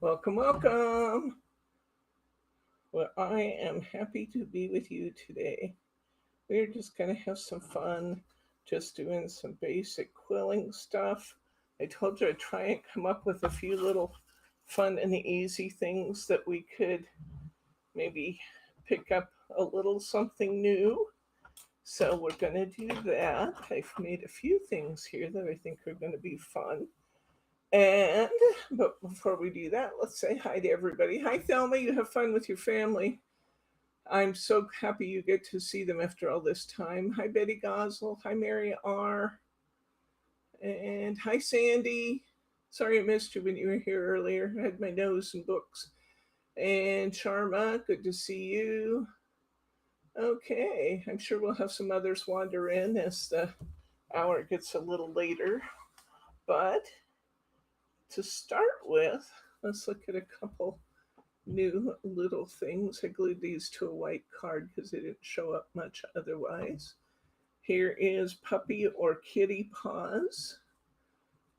Welcome, welcome. Well, I am happy to be with you today. We're just going to have some fun, just doing some basic quilling stuff. I told you I'd try and come up with a few little fun and easy things that we could maybe pick up a little something new. So we're going to do that. I've made a few things here that I think are going to be fun. And but before we do that, let's say hi to everybody. Hi Thelma, you have fun with your family. I'm so happy you get to see them after all this time. Hi Betty Gosel. Hi Mary R. And hi Sandy. Sorry I missed you when you were here earlier. I had my nose in books. And Sharma, good to see you. Okay, I'm sure we'll have some others wander in as the hour gets a little later. But to start with, let's look at a couple new little things. I glued these to a white card because they didn't show up much otherwise. Here is puppy or kitty paws.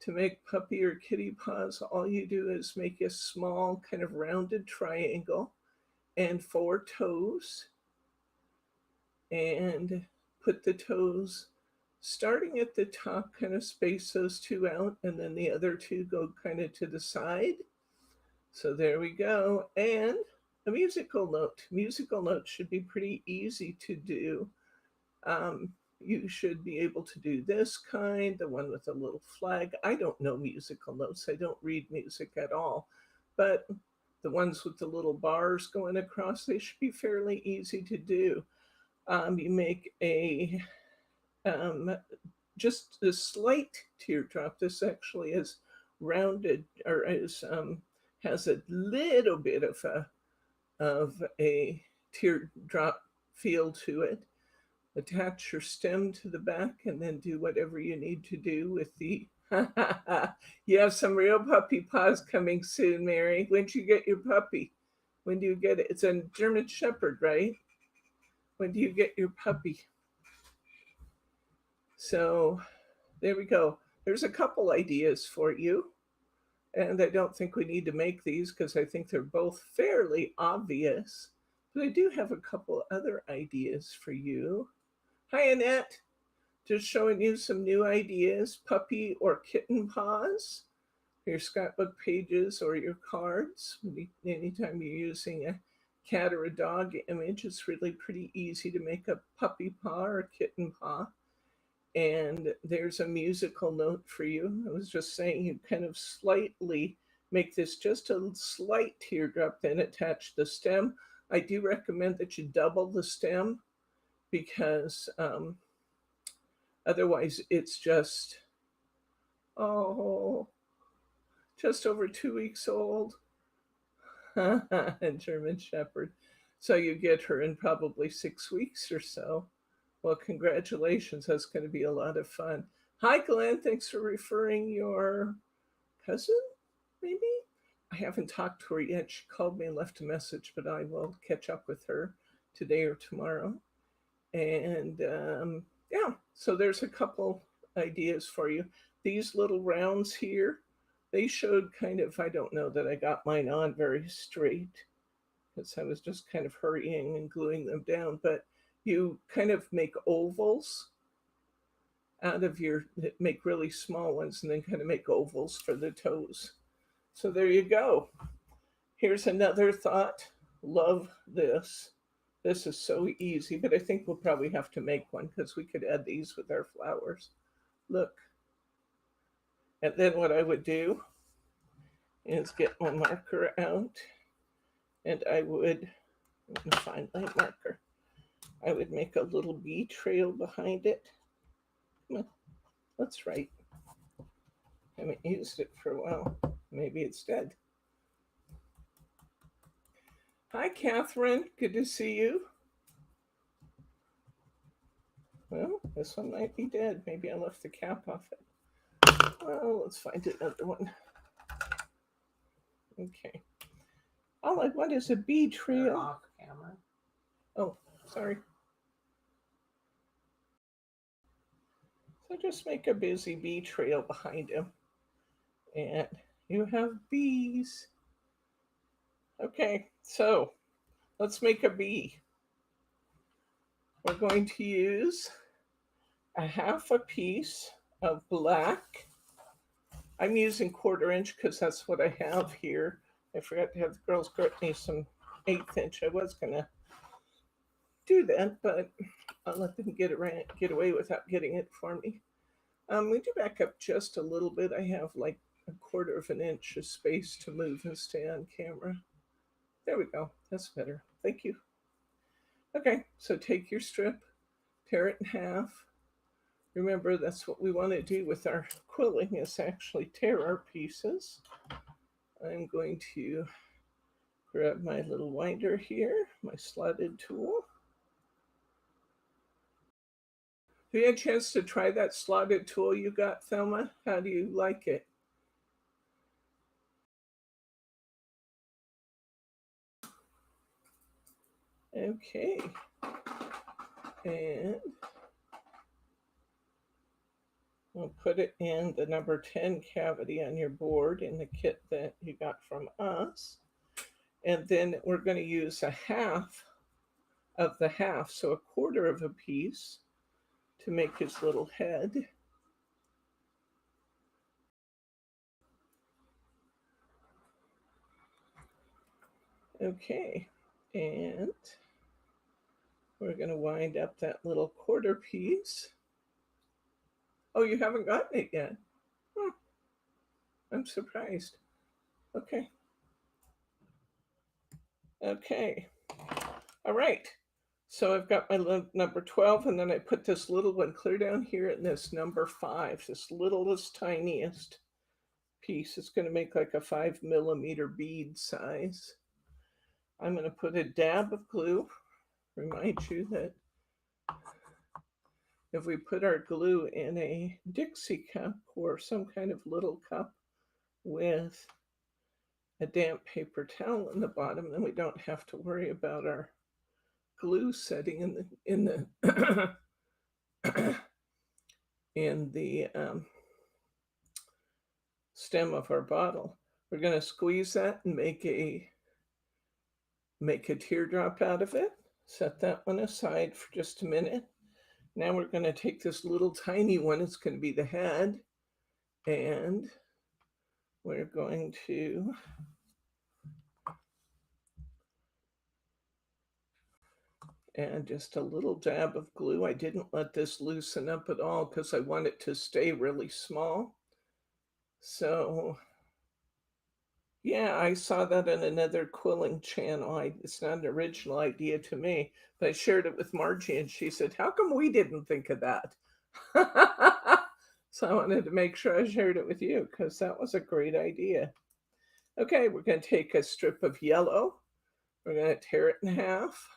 To make puppy or kitty paws, all you do is make a small kind of rounded triangle and 4 toes, and put the toes starting at the top, kind of space those two out, and then the other two go kind of to the side. So there we go. And a musical note. Musical notes should be pretty easy to do. You should be able to do this kind, the one with a little flag. I don't know musical notes. I don't read music at all. But the ones with the little bars going across, they should be fairly easy to do. You make a um, just a slight teardrop. This actually is rounded or is has a little bit of a teardrop feel to it. Attach your stem to the back and then do whatever you need to do with the. You have some real puppy paws coming soon, Mary. When do you get your puppy? When do you get it? It's a German Shepherd, right? When do you get your puppy? So there we go. There's a couple ideas for you. And I don't think we need to make these because I think they're both fairly obvious. But I do have a couple other ideas for you. Hi, Annette. Just showing you some new ideas puppy or kitten paws, your scrapbook pages or your cards. Anytime you're using a cat or a dog image, it's really pretty easy to make a puppy paw or a kitten paw. And there's a musical note for you. I was just saying you kind of slightly make this just a slight teardrop, then attach the stem. I do recommend that you double the stem because otherwise it's oh, just over 2 weeks old. And German Shepherd. So you get her in probably 6 weeks or so. Well, congratulations. That's going to be a lot of fun. Hi, Glenn. Thanks for referring your cousin, maybe? I haven't talked to her yet. She called me and left a message, but I will catch up with her today or tomorrow. And yeah, so there's a couple ideas for you. These little rounds here, they showed kind of, I don't know that I got mine on very straight because I was just kind of hurrying and gluing them down, but you kind of make ovals out of your, make really small ones and then kind of make ovals for the toes. So there you go. Here's another thought. Love this. This is so easy, but I think we'll probably have to make one because we could add these with our flowers. Look. And then what I would do is get my marker out and I would find my marker. I would make a little bee trail behind it. Come on, let's write. I haven't used it for a while. Maybe it's dead. Hi, Catherine. Good to see you. Well, this one might be dead. Maybe I left the cap off it. Well, let's find another one. Okay. All I want is a bee trail. Off camera. Oh, sorry. So just make a busy bee trail behind him. And You have bees. Okay, so let's make a bee. We're going to use a half a piece of black. I'm using 1/4 inch because that's what I have here. I forgot to have the girls get me some 1/8 inch. I was gonna do that, but I'll let them get away without getting it for me. We do back up just a little bit. I have like 1/4 of an inch of space to move and stay on camera. There we go. That's better. Thank you. Okay, so take your strip, tear it in half. Remember, that's what we want to do with our quilling is actually tear our pieces. I'm going to grab my little winder here, my slotted tool. Have you had a chance to try that slotted tool you got, Thelma? How do you like it? Okay. And we'll put it in the number 10 cavity on your board in the kit that you got from us. And then we're going to use a half of the half, so 1/4 of a piece to make his little head. Okay, and we're going to wind up that little 1/4 piece. Oh, you haven't gotten it yet? Hmm, I'm surprised. Okay. Okay. All right. So I've got my number 12, and then I put this little one clear down here in this number 5, this littlest, tiniest piece. It's going to make like a 5 millimeter bead size. I'm going to put a dab of glue. Remind you that if we put our glue in a Dixie cup or some kind of little cup with a damp paper towel in the bottom, then we don't have to worry about our glue setting in the in the stem of our bottle. We're going to squeeze that and make a teardrop out of it. Set that one aside for just a minute. Now we're going to take this little tiny one. It's going to be the head, and we're going to add just a little dab of glue. I didn't let this loosen up at all because I want it to stay really small. So yeah, I saw that in another quilling channel. It's not an original idea to me, but I shared it with Margie and she said, "How come we didn't think of that?" So I wanted to make sure I shared it with you because that was a great idea. Okay, we're going to take a strip of yellow. We're going to tear it in half.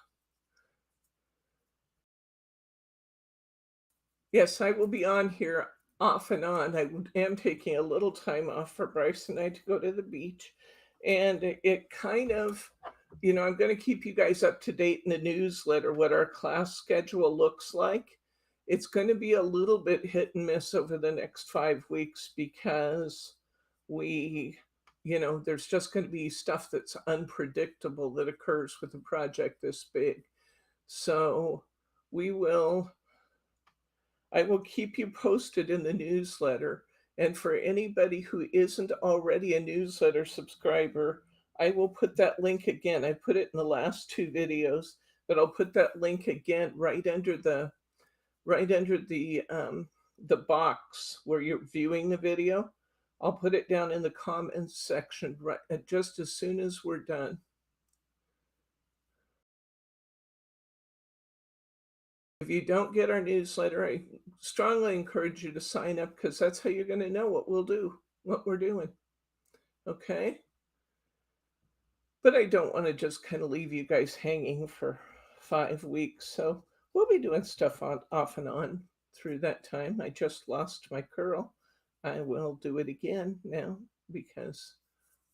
Yes, I will be on here off and on. I am taking a little time off for Bryce and I to go to the beach. And it kind of, I'm going to keep you guys up to date in the newsletter what our class schedule looks like. It's going to be a little bit hit and miss over the next 5 weeks because there's just going to be stuff that's unpredictable that occurs with a project this big. So I will keep you posted in the newsletter. And for anybody who isn't already a newsletter subscriber, I will put that link again. I put it in the last 2 videos, but I'll put that link again right under the box where you're viewing the video. I'll put it down in the comments section right just as soon as we're done. If you don't get our newsletter, I strongly encourage you to sign up because that's how you're going to know what we're doing. Okay? But I don't want to just kind of leave you guys hanging for 5 weeks. So we'll be doing stuff off and on through that time. I just lost my curl. I will do it again now because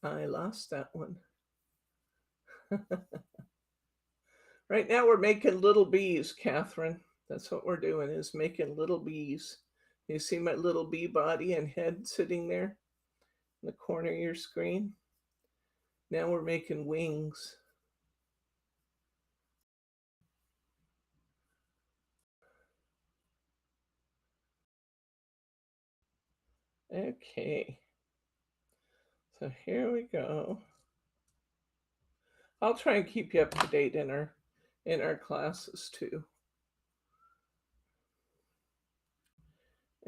I lost that one. Right now we're making little bees, Catherine. That's what we're doing is making little bees. You see my little bee body and head sitting there? in the corner of your screen. Now we're making wings. Okay, so here we go. I'll try and keep you up to date in our classes too.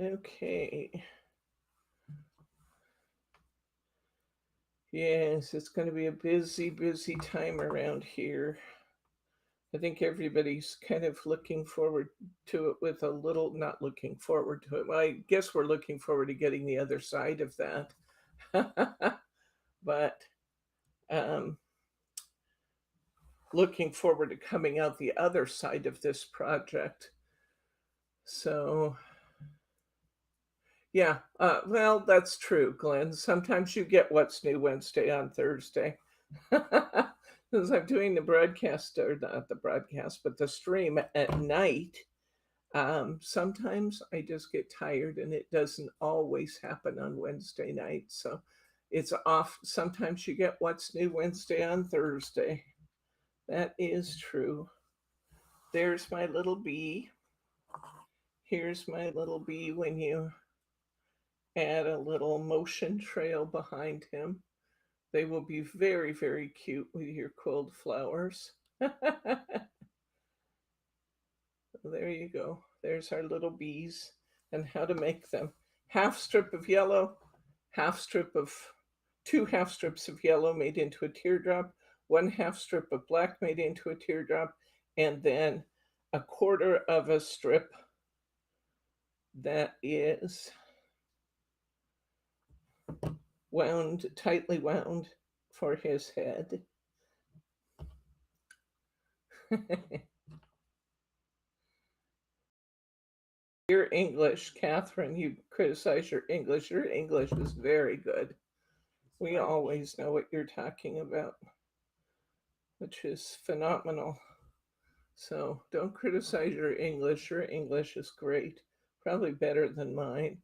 Okay. Yes, it's going to be a busy, busy time around here. I think everybody's kind of looking forward to it with a little, not looking forward to it. Well, I guess we're looking forward to getting the other side of that. But um, looking forward to coming out the other side of this project. So, yeah, well, that's true, Glenn. Sometimes you get What's New Wednesday on Thursday. Because I'm doing the broadcast, or not the broadcast, but the stream at night. Sometimes I just get tired, and it doesn't always happen on Wednesday night. So it's off. Sometimes you get What's New Wednesday on Thursday. That is true. There's my little bee. Here's my little bee when you add a little motion trail behind him. They will be very, very cute with your cold flowers. There you go. There's our little bees and how to make them. Half strip of yellow, half strip of two half strips of yellow made into a teardrop, one half strip of black made into a teardrop, and then a quarter of a strip that is wound, tightly wound for his head. Your English, Catherine, you criticize your English. Your English is very good. We always know what you're talking about, which is phenomenal. So don't criticize your English. Your English is great, probably better than mine.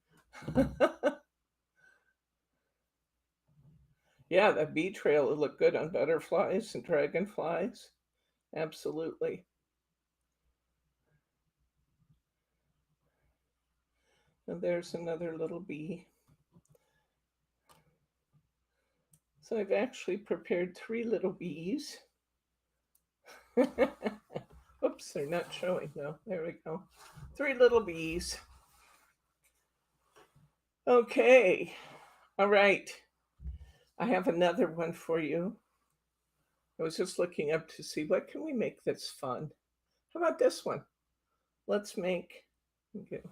Yeah, that bee trail would look good on butterflies and dragonflies. Absolutely. And there's another little bee. So I've actually prepared 3 little bees. Oops, they're not showing though. There we go. 3 little bees. Okay. All right. I have another one for you. I was just looking up to see what can we make that's fun. How about this one? Let's make,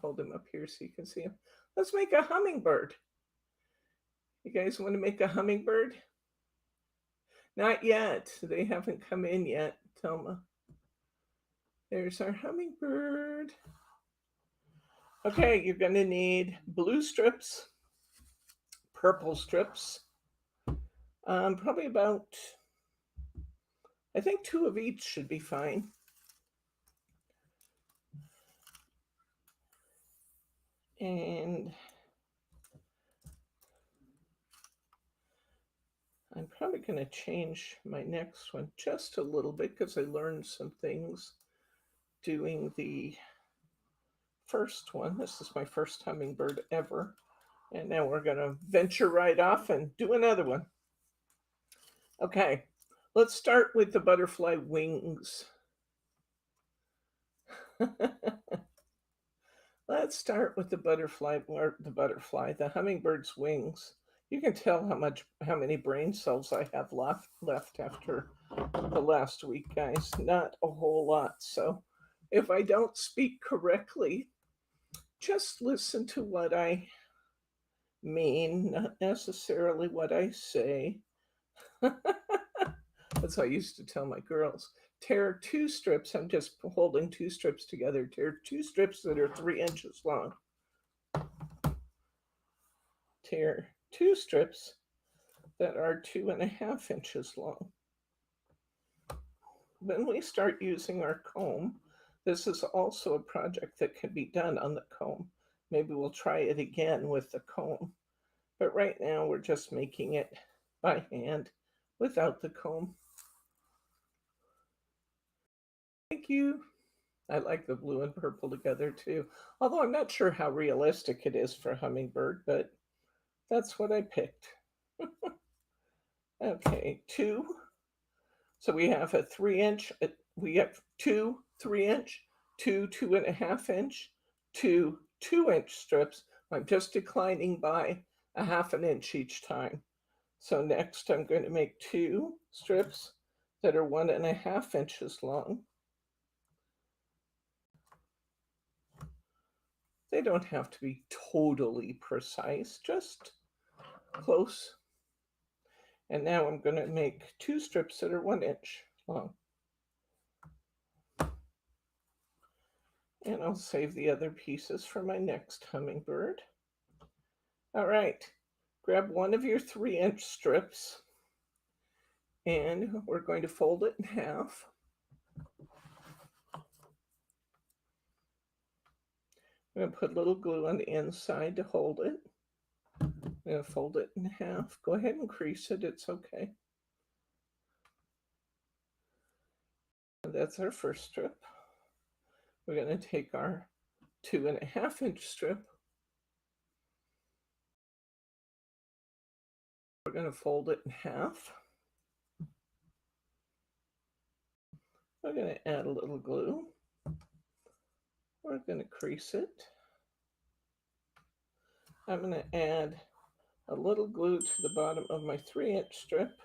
hold him up here so you can see him. Let's make a hummingbird. You guys want to make a hummingbird? Not yet. They haven't come in yet, Thelma. There's our hummingbird. Okay, you're going to need blue strips, purple strips, probably about, I think 2 of each should be fine. And I'm probably going to change my next one just a little bit because I learned some things doing the first one. This is my first hummingbird ever. And now we're going to venture right off and do another one. Okay, let's start with the butterfly wings. Let's start with the the hummingbird's wings. You can tell how many brain cells I have left after the last week, guys. Not a whole lot. So if I don't speak correctly, just listen to what I mean, not necessarily what I say. That's what I used to tell my girls. Tear 2 strips. I'm just holding 2 strips together. Tear 2 strips that are 3 inches long. Tear 2 strips that are 2.5 inches long. When we start using our comb, this is also a project that can be done on the comb. Maybe we'll try it again with the comb. But right now we're just making it by hand without the comb. Thank you. I like the blue and purple together too. Although I'm not sure how realistic it is for hummingbird, but that's what I picked. Okay, two. So we have a 3 inch, we have two 3 inch, two 2.5 inch, two 2 inch strips. I'm just declining by a half an inch each time. So next I'm going to make two strips that are 1.5 inches long. They don't have to be totally precise, just close. And now I'm going to make two strips that are 1 inch long. And I'll save the other pieces for my next hummingbird. All right, grab one of your 3 inch strips and we're going to fold it in half. I'm going to put a little glue on the inside to hold it. I'm going to fold it in half. Go ahead and crease it, it's okay. And that's our first strip. We're going to take our 2.5 inch strip. We're going to fold it in half. We're going to add a little glue. We're going to crease it. I'm going to add a little glue to the bottom of my 3 inch strip.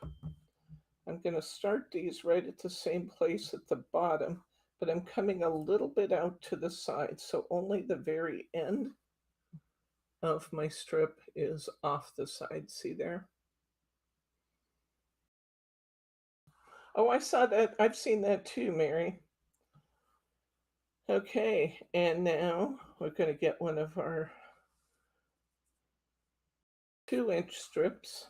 I'm going to start these right at the same place at the bottom, but I'm coming a little bit out to the side, so only the very end of my strip is off the side. See there? Oh, I saw that. I've seen that too, Mary. Okay, and now we're going to get one of our 2 inch strips.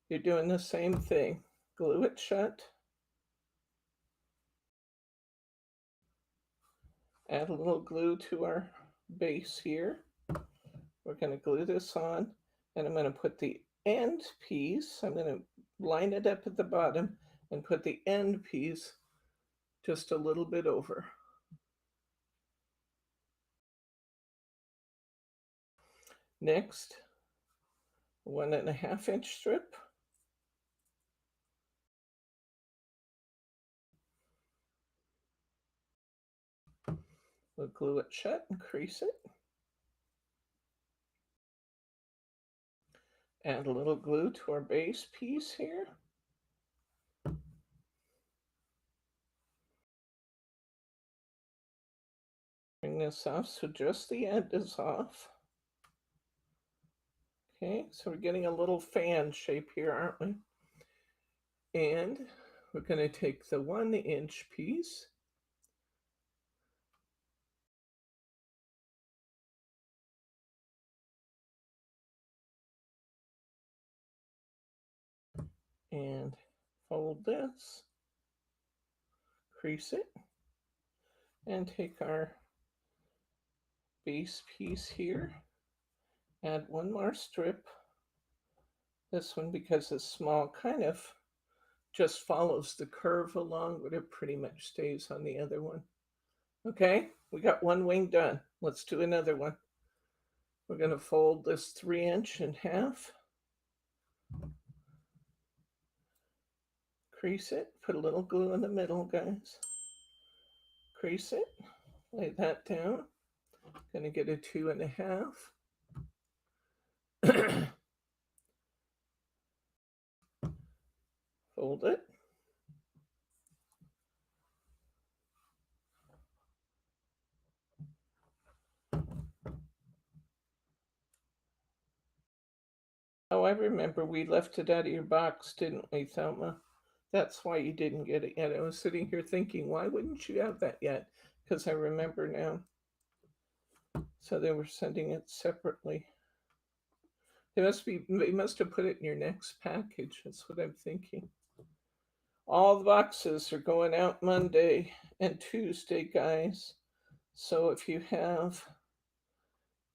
You're doing the same thing. Glue it shut. Add a little glue to our base here. We're going to glue this on, and I'm going to put the end piece, I'm going to line it up at the bottom and put the end piece just a little bit over. Next, 1.5 inch strip. We'll glue it shut and crease it. Add a little glue to our base piece here. Bring this off so just the end is off. Okay, so we're getting a little fan shape here, aren't we? And we're going to take the 1 inch piece and fold this, crease it, and take our base piece here, add one more strip. This one, because it's small, kind of just follows the curve along, but it pretty much stays on the other one. Okay, we got one wing done. Let's do another one. We're going to fold this 3 inch in half, crease it, put a little glue in the middle, guys. Crease it, lay that down. Going to get a 2.5. Fold it. Oh, I remember we left it out of your box, didn't we, Thelma? That's why you didn't get it yet. I was sitting here thinking, why wouldn't you have that yet? Because I remember now. So they were sending it separately. They must have put it in your next package. That's what I'm thinking. All the boxes are going out Monday and Tuesday, guys. So if you have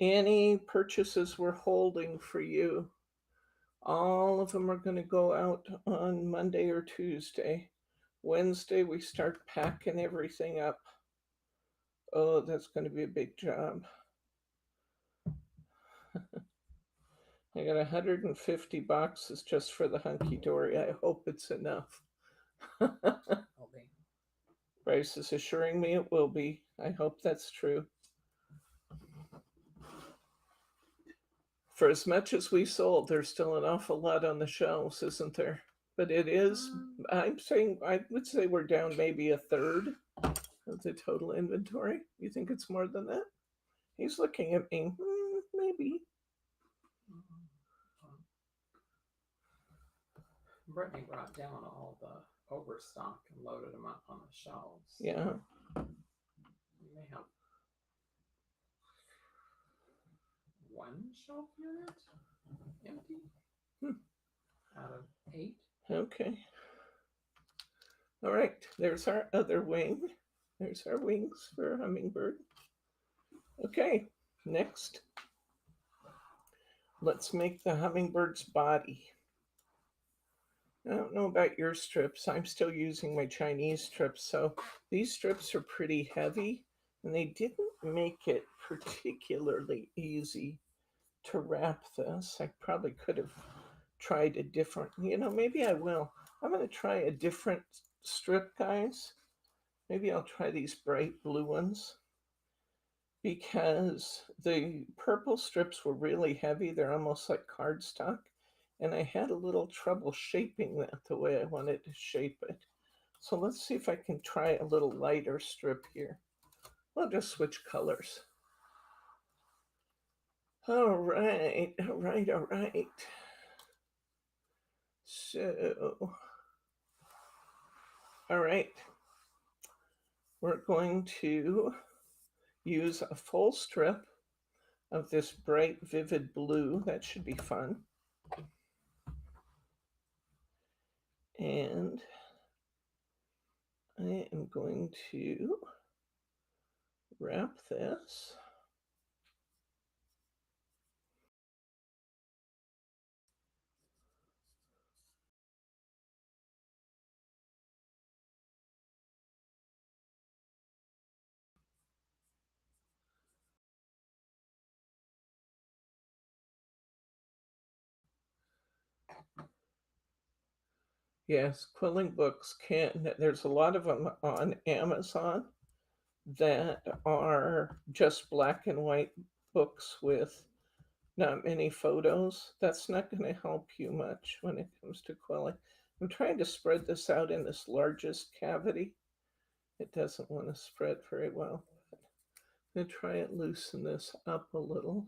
Any purchases we're holding for you, all of them are going to go out on Monday or Tuesday. Wednesday, we start packing everything up. Oh, that's going to be a big job. I got 150 boxes just for the hunky dory. I hope it's enough. Bryce is assuring me it will be. I hope that's true. For as much as we sold, there's still an awful lot on the shelves, isn't there? But it is, I'm saying, I would say we're down maybe a third of the total inventory. You think it's more than that? He's looking at me. Maybe. Brittany brought down all the overstock and loaded them up on the shelves. Yeah. You may have one shelf unit empty out of 8. Okay. All right. There's our other wing. There's our wings for a hummingbird. Okay. Next, let's make the hummingbird's body. I don't know about your strips. I'm still using my Chinese strips, so these strips are pretty heavy, and they didn't make it particularly easy to wrap this. I probably could have tried a different, maybe I will. I'm going to try a different strip, guys. Maybe I'll try these bright blue ones because the purple strips were really heavy. They're almost like cardstock. And I had a little trouble shaping that the way I wanted to shape it. So let's see if I can try a little lighter strip here. We'll just switch colors. All right. So, all right. We're going to use a full strip of this bright, vivid blue. That should be fun. And I am going to wrap this. Yes, quilling books there's a lot of them on Amazon that are just black and white books with not many photos. That's not going to help you much when it comes to quilling. I'm trying to spread this out in this largest cavity. It doesn't want to spread very well. I'm going to try and loosen this up a little.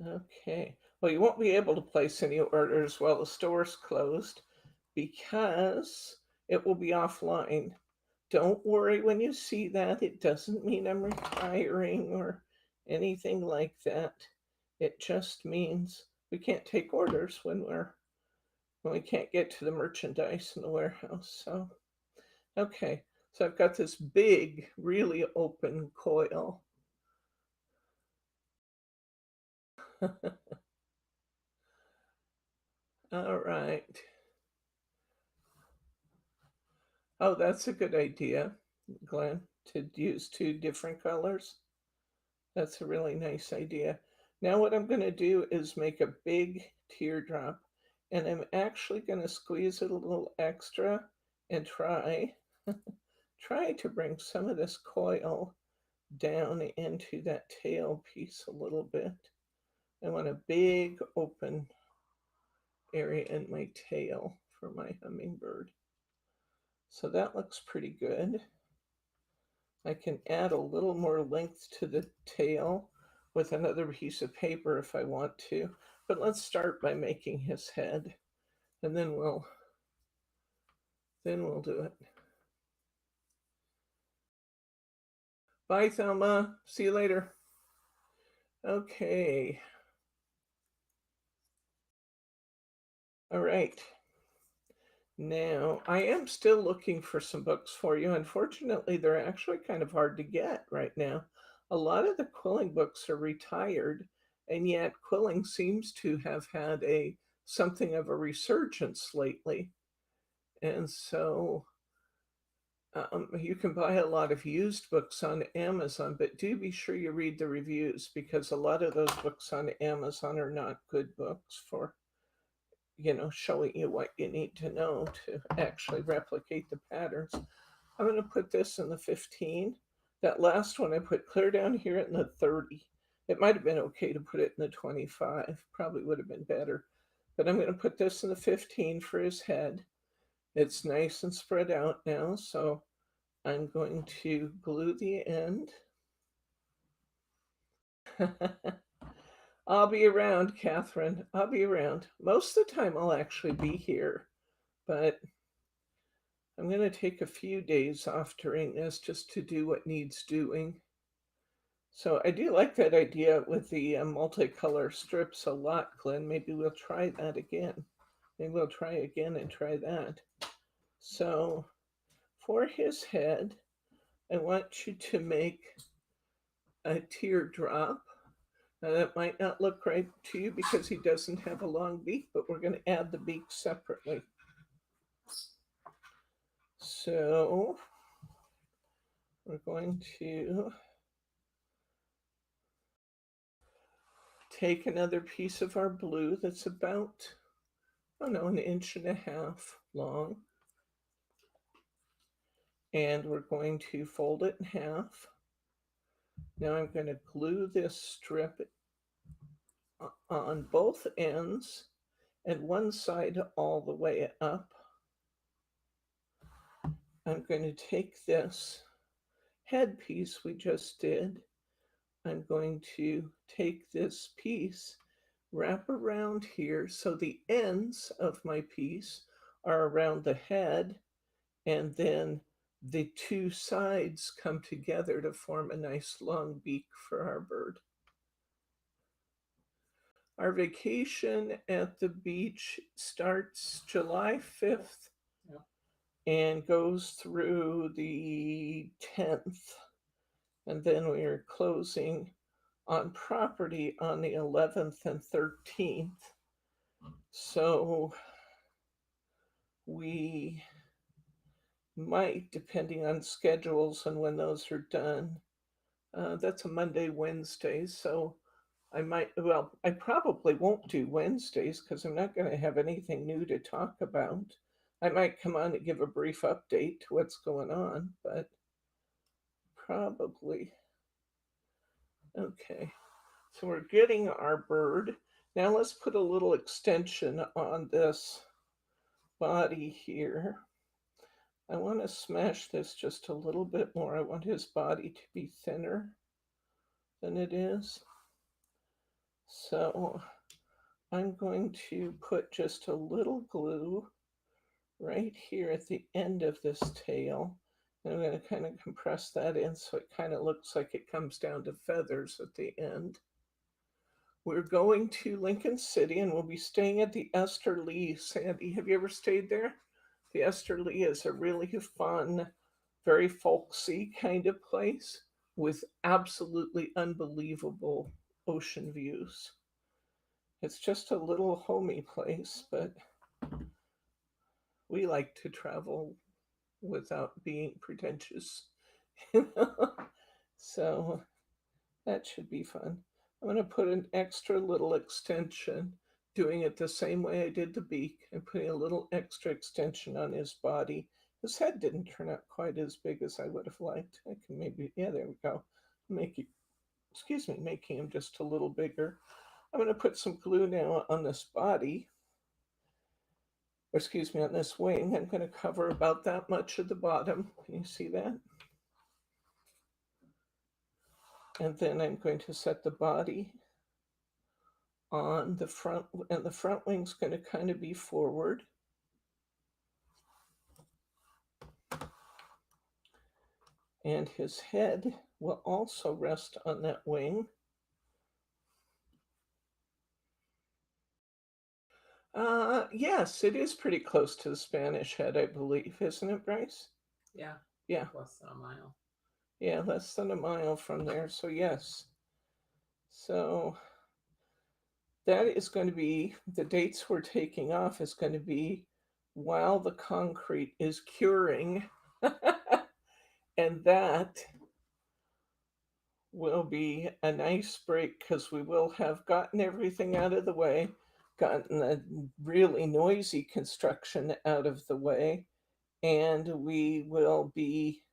Okay. Well, you won't be able to place any orders while the store's closed because it will be offline. Don't worry when you see that. It doesn't mean I'm retiring or anything like that. It just means we can't take orders when we can't get to the merchandise in the warehouse. So, okay. So I've got this big, really open coil. All right. Oh, that's a good idea, Glenn, to use two different colors. That's a really nice idea. Now what I'm going to do is make a big teardrop, and I'm actually going to squeeze it a little extra and try to bring some of this coil down into that tail piece a little bit. I want a big open area in my tail for my hummingbird. So that looks pretty good. I can add a little more length to the tail with another piece of paper if I want to. But let's start by making his head, and then we'll do it. Bye, Thelma. See you later. Okay. All right. Now, I am still looking for some books for you. Unfortunately, they're actually kind of hard to get right now. A lot of the Quilling books are retired, and yet Quilling seems to have had a something of a resurgence lately. And so you can buy a lot of used books on Amazon, but do be sure you read the reviews because a lot of those books on Amazon are not good books for, showing you what you need to know to actually replicate the patterns. I'm going to put this in the 15. That last one I put clear down here in the 30. It might have been okay to put it in the 25, probably would have been better. But I'm going to put this in the 15 for his head. It's nice and spread out now, so I'm going to glue the end. I'll be around, Catherine. I'll be around. Most of the time, I'll actually be here, but I'm going to take a few days off during this just to do what needs doing. So I do like that idea with the multicolor strips a lot, Glenn. Maybe we'll try that again. Maybe we'll try again and try that. So for his head, I want you to make a teardrop. Now that might not look right to you because he doesn't have a long beak, but we're going to add the beak separately. So we're going to take another piece of our blue that's about, I don't know, an inch and a half long. And we're going to fold it in half. Now I'm going to glue this strip on both ends and one side all the way up. I'm going to take this headpiece we just did. I'm going to take this piece, wrap around here so the ends of my piece are around the head, and then the two sides come together to form a nice long beak for our bird. Our vacation at the beach starts July 5th and goes through the 10th. And then we are closing on property on the 11th and 13th. So we might, depending on schedules and when those are done, that's a Monday, Wednesday. So I probably won't do Wednesdays because I'm not going to have anything new to talk about. I might come on and give a brief update to what's going on, but probably. Okay, so we're getting our bird. Now let's put a little extension on this body here. I want to smash this just a little bit more. I want his body to be thinner than it is. So I'm going to put just a little glue right here at the end of this tail. And I'm going to kind of compress that in so it kind of looks like it comes down to feathers at the end. We're going to Lincoln City and we'll be staying at the Esther Lee. Sandy, have you ever stayed there? The Esther Lee is a really fun, very folksy kind of place with absolutely unbelievable ocean views. It's just a little homey place, but we like to travel without being pretentious. So that should be fun. I'm going to put an extra little extension, doing it the same way I did the beak, and putting a little extra extension on his body. His head didn't turn out quite as big as I would have liked. I can maybe, yeah, there we go. Making him just a little bigger. I'm going to put some glue now on this body, on this wing. I'm going to cover about that much of the bottom. Can you see that? And then I'm going to set the body on the front, and the front wing's going to kind of be forward. And his head will also rest on that wing. Yes, it is pretty close to the Spanish Head, I believe, isn't it, Bryce? Yeah, Yeah, less than a mile. yeah, less than a mile from there. So yes. So that is going to be the dates we're taking off is going to be while the concrete is curing. And that will be a nice break because we will have gotten everything out of the way, gotten the really noisy construction out of the way, and we will be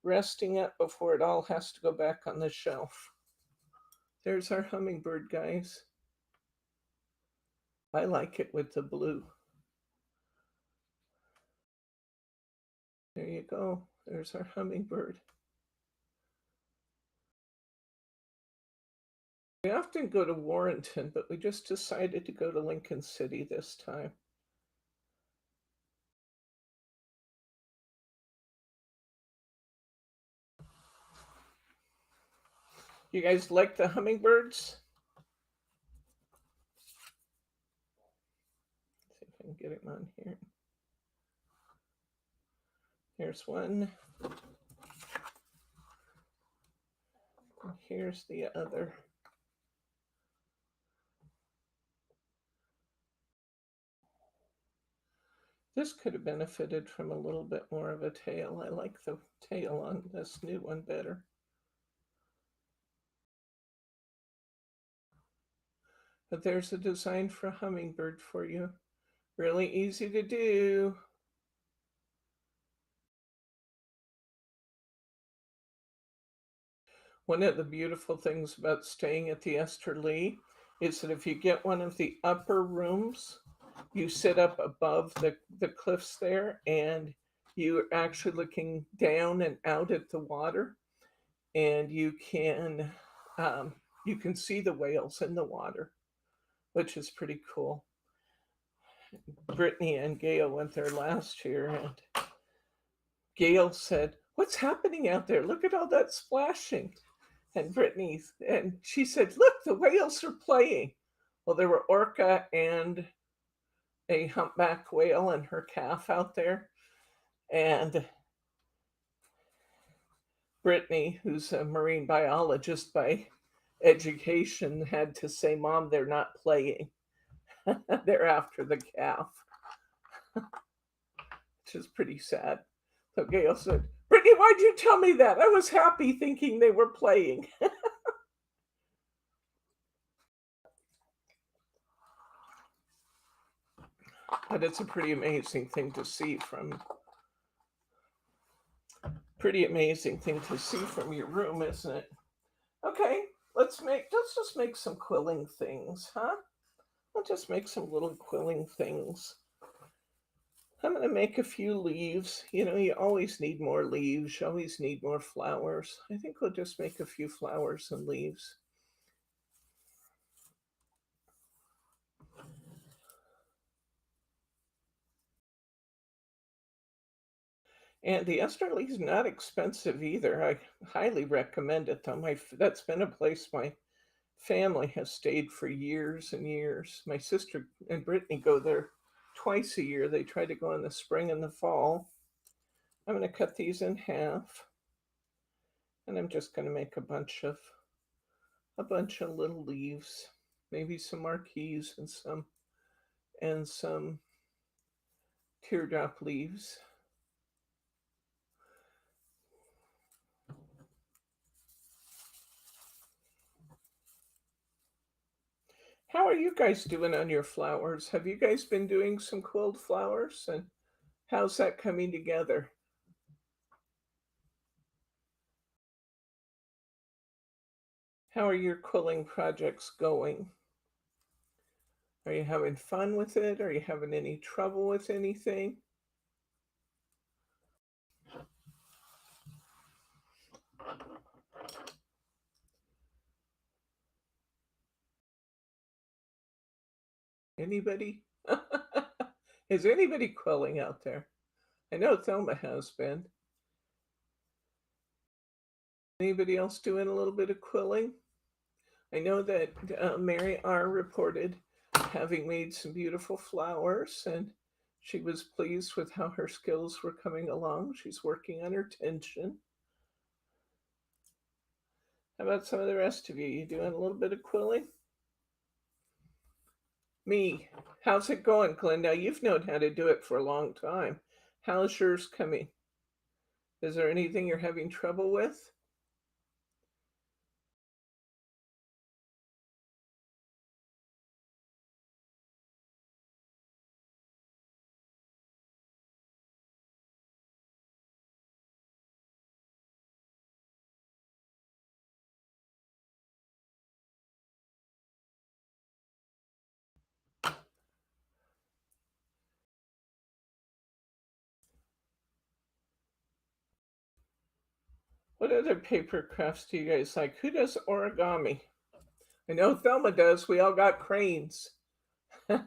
resting up before it all has to go back on the shelf. There's our hummingbird, guys. I like it with the blue. There you go. There's our hummingbird. We often go to Warrenton, but we just decided to go to Lincoln City this time. You guys like the hummingbirds? Let's see if I can get him on here. Here's one. And here's the other. This could have benefited from a little bit more of a tail. I like the tail on this new one better. But there's a design for a hummingbird for you. Really easy to do. One of the beautiful things about staying at the Esther Lee is that if you get one of the upper rooms, you sit up above the cliffs there and you're actually looking down and out at the water, and um, you can see the whales in the water, which is pretty cool. Brittany and Gail went there last year, and Gail said, "What's happening out there? Look at all that splashing." And Brittany, and she said, "Look, the whales are playing." Well, there were orca and a humpback whale and her calf out there. And Brittany, who's a marine biologist by education, had to say, "Mom, they're not playing. They're after the calf," which is pretty sad. So Gail said, "Brittany, why'd you tell me that? I was happy thinking they were playing." But it's a pretty amazing thing to see from your room, isn't it? Okay, let's just make some quilling things, huh? Let's just make some little quilling things. I'm going to make a few leaves. You know, you always need more leaves. You always need more flowers. I think we'll just make a few flowers and leaves. And the Esterly is not expensive either. I highly recommend it. Though that's been a place my family has stayed for years and years. My sister and Brittany go there twice a year. They try to go in the spring and the fall. I'm going to cut these in half, and I'm just going to make a bunch of little leaves, maybe some marquees and some teardrop leaves. How are you guys doing on your flowers? Have you guys been doing some quilled flowers, and how's that coming together? How are your quilling projects going? Are you having fun with it? Are you having any trouble with anything? Anybody? Is anybody quilling out there? I know Thelma has been. Anybody else doing a little bit of quilling? I know that Mary R. reported having made some beautiful flowers, and she was pleased with how her skills were coming along. She's working on her tension. How about some of the rest of you? You doing a little bit of quilling? Me, how's it going, Glenn? Now you've known how to do it for a long time. How's yours coming? Is there anything you're having trouble with? What other paper crafts do you guys like? Who does origami? I know Thelma does. We all got cranes. There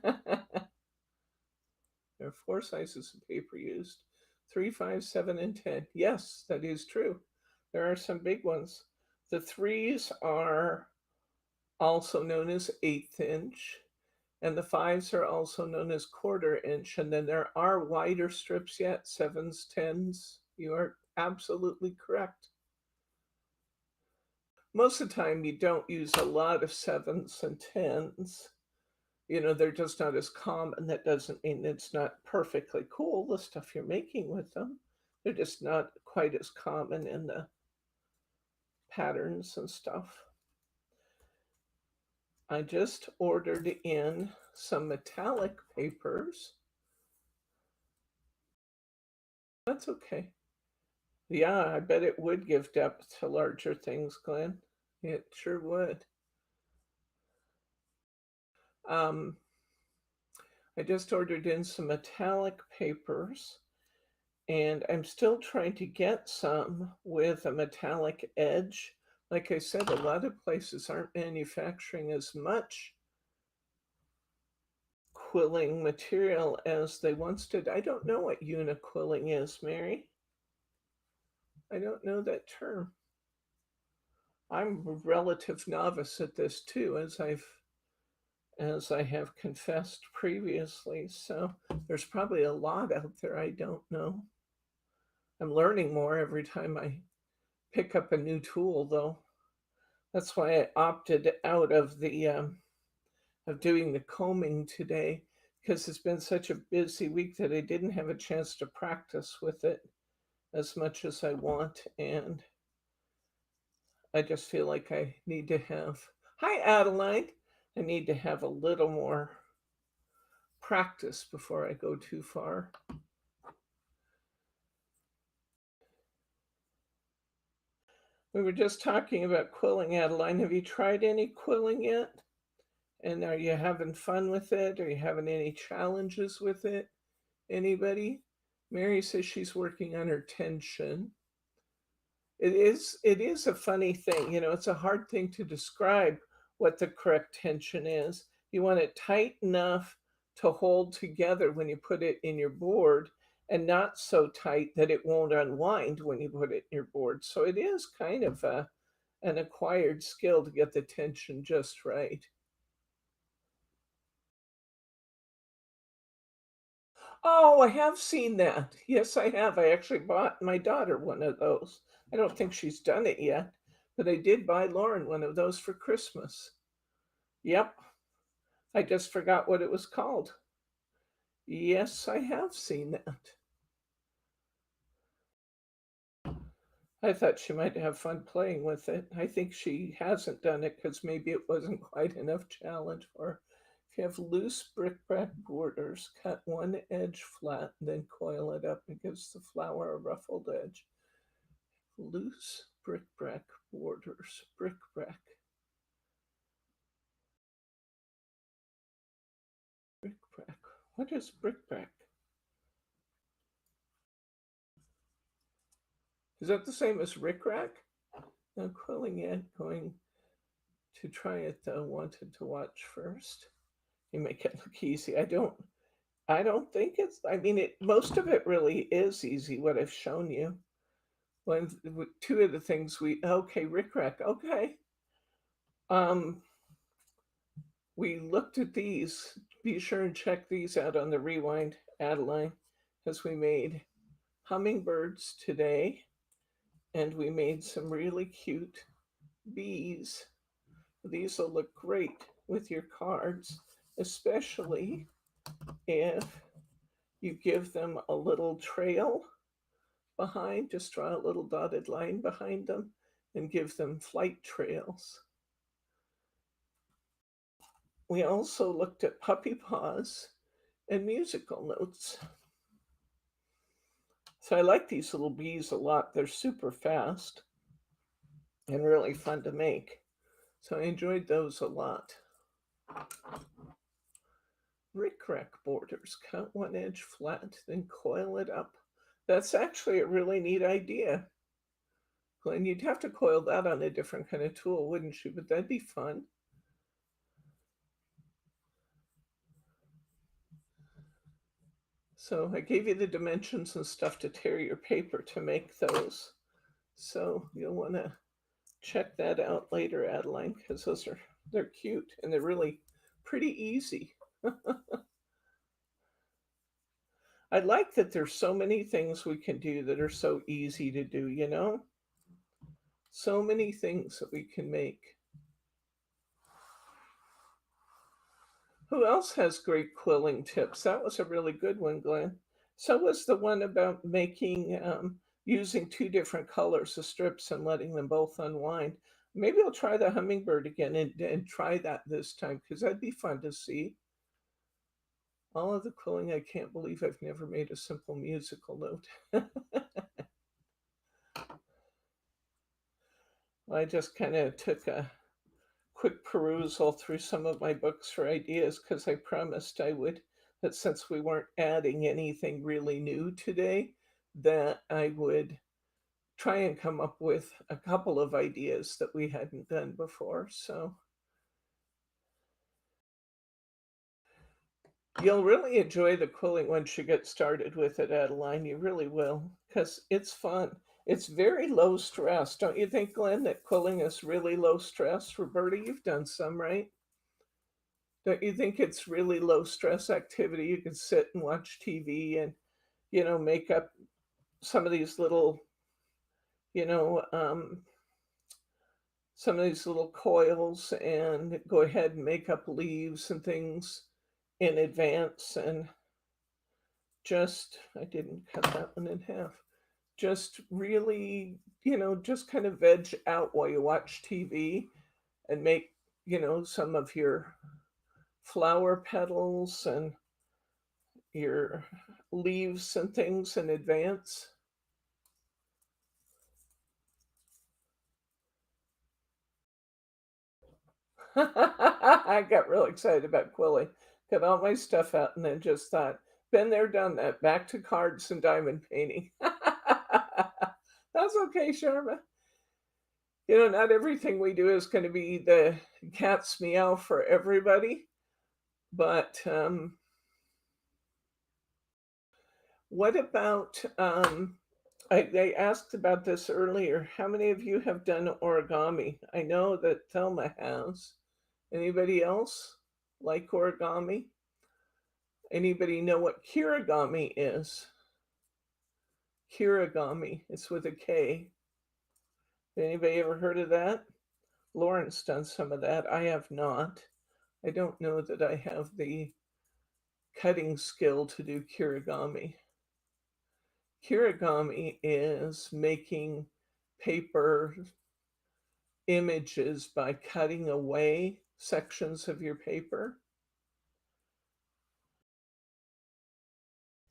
are four sizes of paper used: 3, 5, 7, and 10. Yes, that is true. There are some big ones. The threes are also known as eighth inch, and the fives are also known as quarter inch. And then there are wider strips yet, sevens, tens. You are absolutely correct. Most of the time, you don't use a lot of sevens and tens. You know, they're just not as common. That doesn't mean it's not perfectly cool, the stuff you're making with them. They're just not quite as common in the patterns and stuff. I just ordered in some metallic papers. That's okay. Yeah, I bet it would give depth to larger things, Glenn. It sure would. Um, I just ordered in some metallic papers, and I'm still trying to get some with a metallic edge. Like I said, a lot of places aren't manufacturing as much quilling material as they once did. I don't know what uniquilling is, Mary. I don't know that term. I'm a relative novice at this too, as I have confessed previously. So there's probably a lot out there I don't know. I'm learning more every time I pick up a new tool, though. That's why I opted out of doing the combing today, because it's been such a busy week that I didn't have a chance to practice with it as much as I want, and I just feel like I need to have. Hi, Adeline. I need to have a little more practice before I go too far. We were just talking about quilling, Adeline. Have you tried any quilling yet? And are you having fun with it? Are you having any challenges with it? Anybody? Mary says she's working on her tension. It is a funny thing. You know, it's a hard thing to describe what the correct tension is. You want it tight enough to hold together when you put it in your board, and not so tight that it won't unwind when you put it in your board. So it is kind of an acquired skill to get the tension just right. Oh, I have seen that. Yes, I have. I actually bought my daughter one of those. I don't think she's done it yet, but I did buy Lauren one of those for Christmas. Yep, I just forgot what it was called. Yes, I have seen that. I thought she might have fun playing with it. I think she hasn't done it because maybe it wasn't quite enough challenge for her. If you have loose bric-a-brac borders, cut one edge flat, then coil it up. It gives the flower a ruffled edge. Loose bric-a-brac borders. Bric-a-brac. Bric-a-brac. What is bric-a-brac? Is that the same as rick-rack? No quilling yet. Going to try it though. Wanted to watch first. You make it look easy. I don't think it's. I mean, it. Most of it really is easy. What I've shown you. One, two of the things we. Okay, rick-rack. Okay. Um, We looked at these. Be sure and check these out on the rewind, Adeline, because we made hummingbirds today and we made some really cute bees. These will look great with your cards, especially if you give them a little trail behind, just draw a little dotted line behind them and give them flight trails. We also looked at puppy paws and musical notes. So I like these little bees a lot. They're super fast and really fun to make. So I enjoyed those a lot. Rickrack borders, cut one edge flat, then coil it up. That's actually a really neat idea. And you'd have to coil that on a different kind of tool, wouldn't you? But that'd be fun. So I gave you the dimensions and stuff to tear your paper to make those. So you'll want to check that out later, Adeline, because they're cute and they're really pretty easy. I like that there's so many things we can do that are so easy to do, you know? So many things that we can make. Who else has great quilling tips? That was a really good one, Glenn. So was the one about making, using two different colors of strips and letting them both unwind. Maybe I'll try the hummingbird again and try that this time because that'd be fun to see. All of the quilling, I can't believe I've never made a simple musical note. I just kind of took a quick perusal through some of my books for ideas because I promised I would, that since we weren't adding anything really new today, that I would try and come up with a couple of ideas that we hadn't done before. So you'll really enjoy the quilling once you get started with it, Adeline. You really will, because it's fun. It's very low stress. Don't you think, Glenn, that quilling is really low stress? Roberta, you've done some, right? Don't you think it's really low stress activity? You can sit and watch TV and, make up some of these little, you know, um, some of these little coils and go ahead and make up leaves and things in advance and I didn't cut that one in half. Just really, just kind of veg out while you watch TV and make, some of your flower petals and your leaves and things in advance. I got real excited about quilling. Got all my stuff out and then just thought, been there, done that. Back to cards and diamond painting. That's okay, Sharma. Not everything we do is going to be the cat's meow for everybody. But what about, I asked about this earlier. How many of you have done origami? I know that Thelma has. Anybody else like origami? Anybody know what kirigami is? Kirigami. It's with a K. Anybody ever heard of that? Lauren's done some of that. I have not. I don't know that I have the cutting skill to do kirigami. Kirigami is making paper images by cutting away sections of your paper.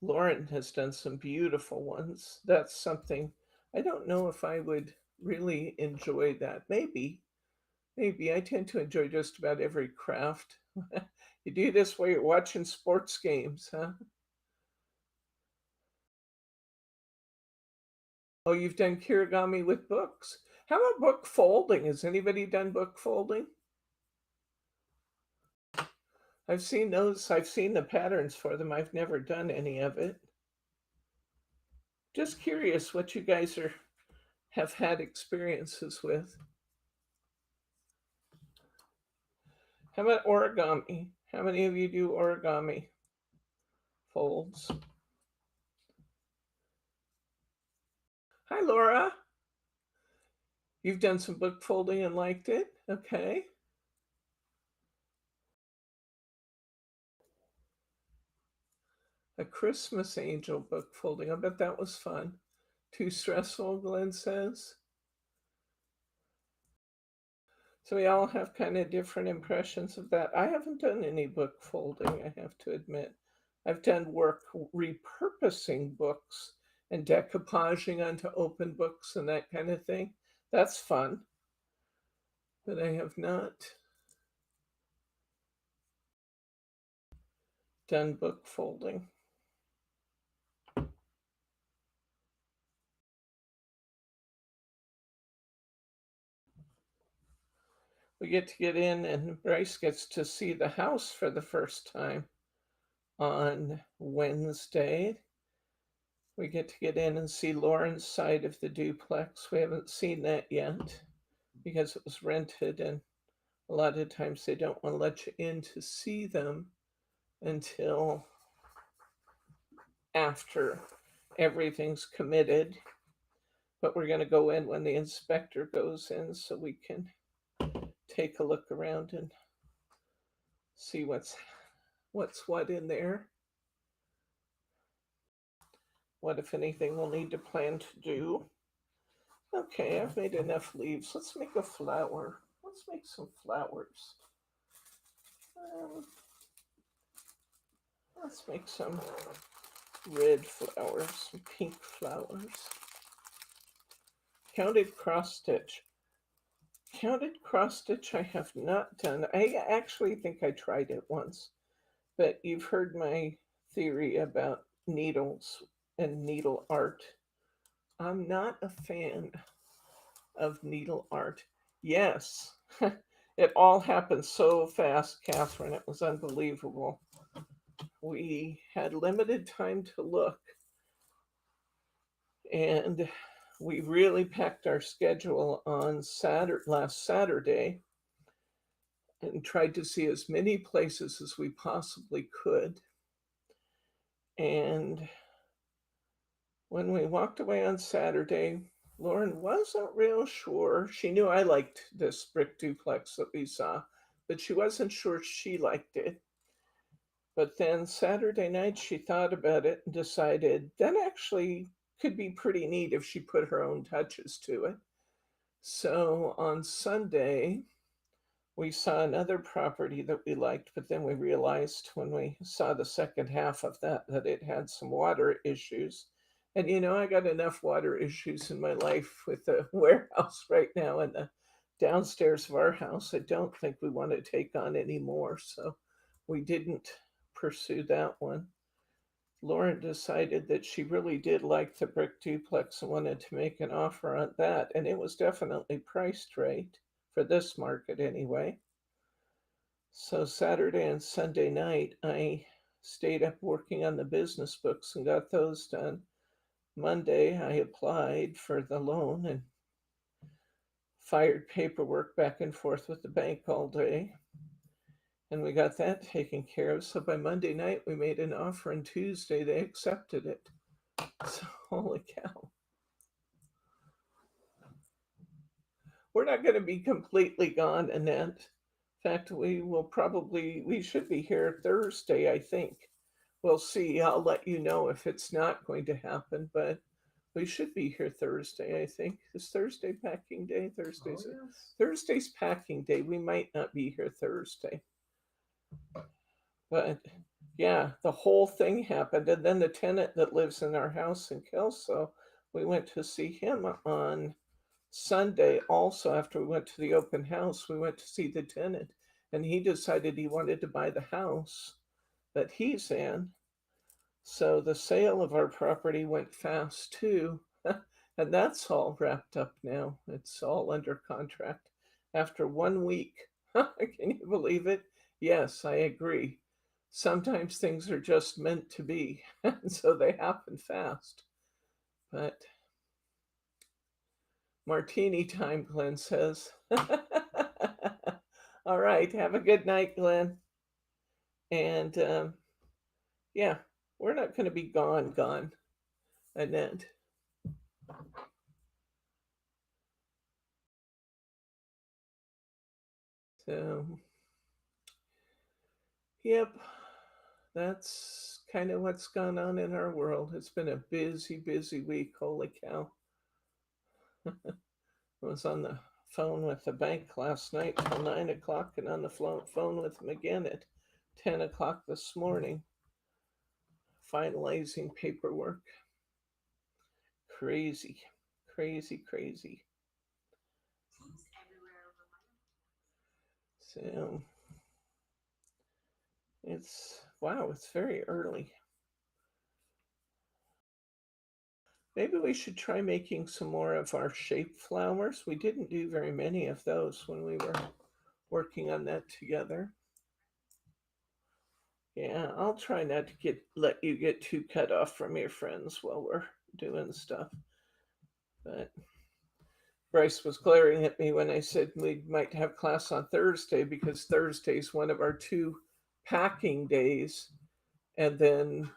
Lauren has done some beautiful ones. That's something I don't know if I would really enjoy that. Maybe I tend to enjoy just about every craft. You do this while you're watching sports games, huh? Oh, you've done kirigami with books. How about book folding? Has anybody done book folding? I've seen those. I've seen the patterns for them. I've never done any of it. Just curious what you guys have had experiences with. How about origami? How many of you do origami folds? Hi, Laura. You've done some book folding and liked it? Okay. A Christmas Angel book folding. I bet that was fun. Too stressful, Glenn says. So we all have kind of different impressions of that. I haven't done any book folding, I have to admit. I've done work repurposing books and decoupaging onto open books and that kind of thing. That's fun. But I have not done book folding. We get to get in, and Bryce gets to see the house for the first time on Wednesday. We get to get in and see Lauren's side of the duplex. We haven't seen that yet because it was rented, and a lot of times they don't want to let you in to see them until after everything's committed. But we're going to go in when the inspector goes in so we can take a look around and see what's what in there. What, if anything, we'll need to plan to do. Okay, I've made enough leaves. Let's make a flower. Let's make some flowers. Um, let's make some red flowers, some pink flowers. Counted cross stitch. Counted cross stitch I have not done. I actually think I tried it once, but you've heard my theory about needles and needle art. I'm not a fan of needle art. Yes, it all happened so fast, Catherine. It was unbelievable. We had limited time to look, and we really packed our schedule on last Saturday and tried to see as many places as we possibly could. And when we walked away on Saturday, Lauren wasn't real sure. She knew I liked this brick duplex that we saw, but she wasn't sure she liked it. But then Saturday night, she thought about it and decided that actually could be pretty neat if she put her own touches to it. So on Sunday, we saw another property that we liked, but then we realized when we saw the second half of that it had some water issues. And I got enough water issues in my life with the warehouse right now and the downstairs of our house. I don't think we want to take on any more. So we didn't pursue that one. Lauren decided that she really did like the brick duplex and wanted to make an offer on that. And it was definitely priced right for this market anyway. So Saturday and Sunday night, I stayed up working on the business books and got those done. Monday, I applied for the loan and fired paperwork back and forth with the bank all day. And we got that taken care of. So by Monday night, we made an offer, and Tuesday, they accepted it. So, holy cow. We're not going to be completely gone, Annette. In fact, we should be here Thursday, I think. We'll see. I'll let you know if it's not going to happen, but we should be here Thursday, I think. Is Thursday packing day? Thursday's packing day. We might not be here Thursday. But yeah, the whole thing happened. And then the tenant that lives in our house in Kelso, we went to see him on Sunday. Also, after we went to the open house, we went to see the tenant, and he decided he wanted to buy the house that he's in. So the sale of our property went fast too. And that's all wrapped up now. It's all under contract after 1 week. Can you believe it? Yes, I agree. Sometimes things are just meant to be, and so they happen fast. But martini time, Glenn says. All right. Have a good night, Glenn. And yeah, we're not going to be gone, Annette. So, yep, that's kind of what's gone on in our world. It's been a busy, busy week. Holy cow. I was on the phone with the bank last night till 9 o'clock and on the phone with them again at 10 o'clock this morning, finalizing paperwork. Crazy, crazy, crazy. So it's wow, it's very early. Maybe we should try making some more of our shape flowers. We didn't do very many of those when we were working on that together. Yeah, I'll try not to let you get too cut off from your friends while we're doing stuff. But Bryce was glaring at me when I said we might have class on Thursday because Thursday's one of our two packing days. And then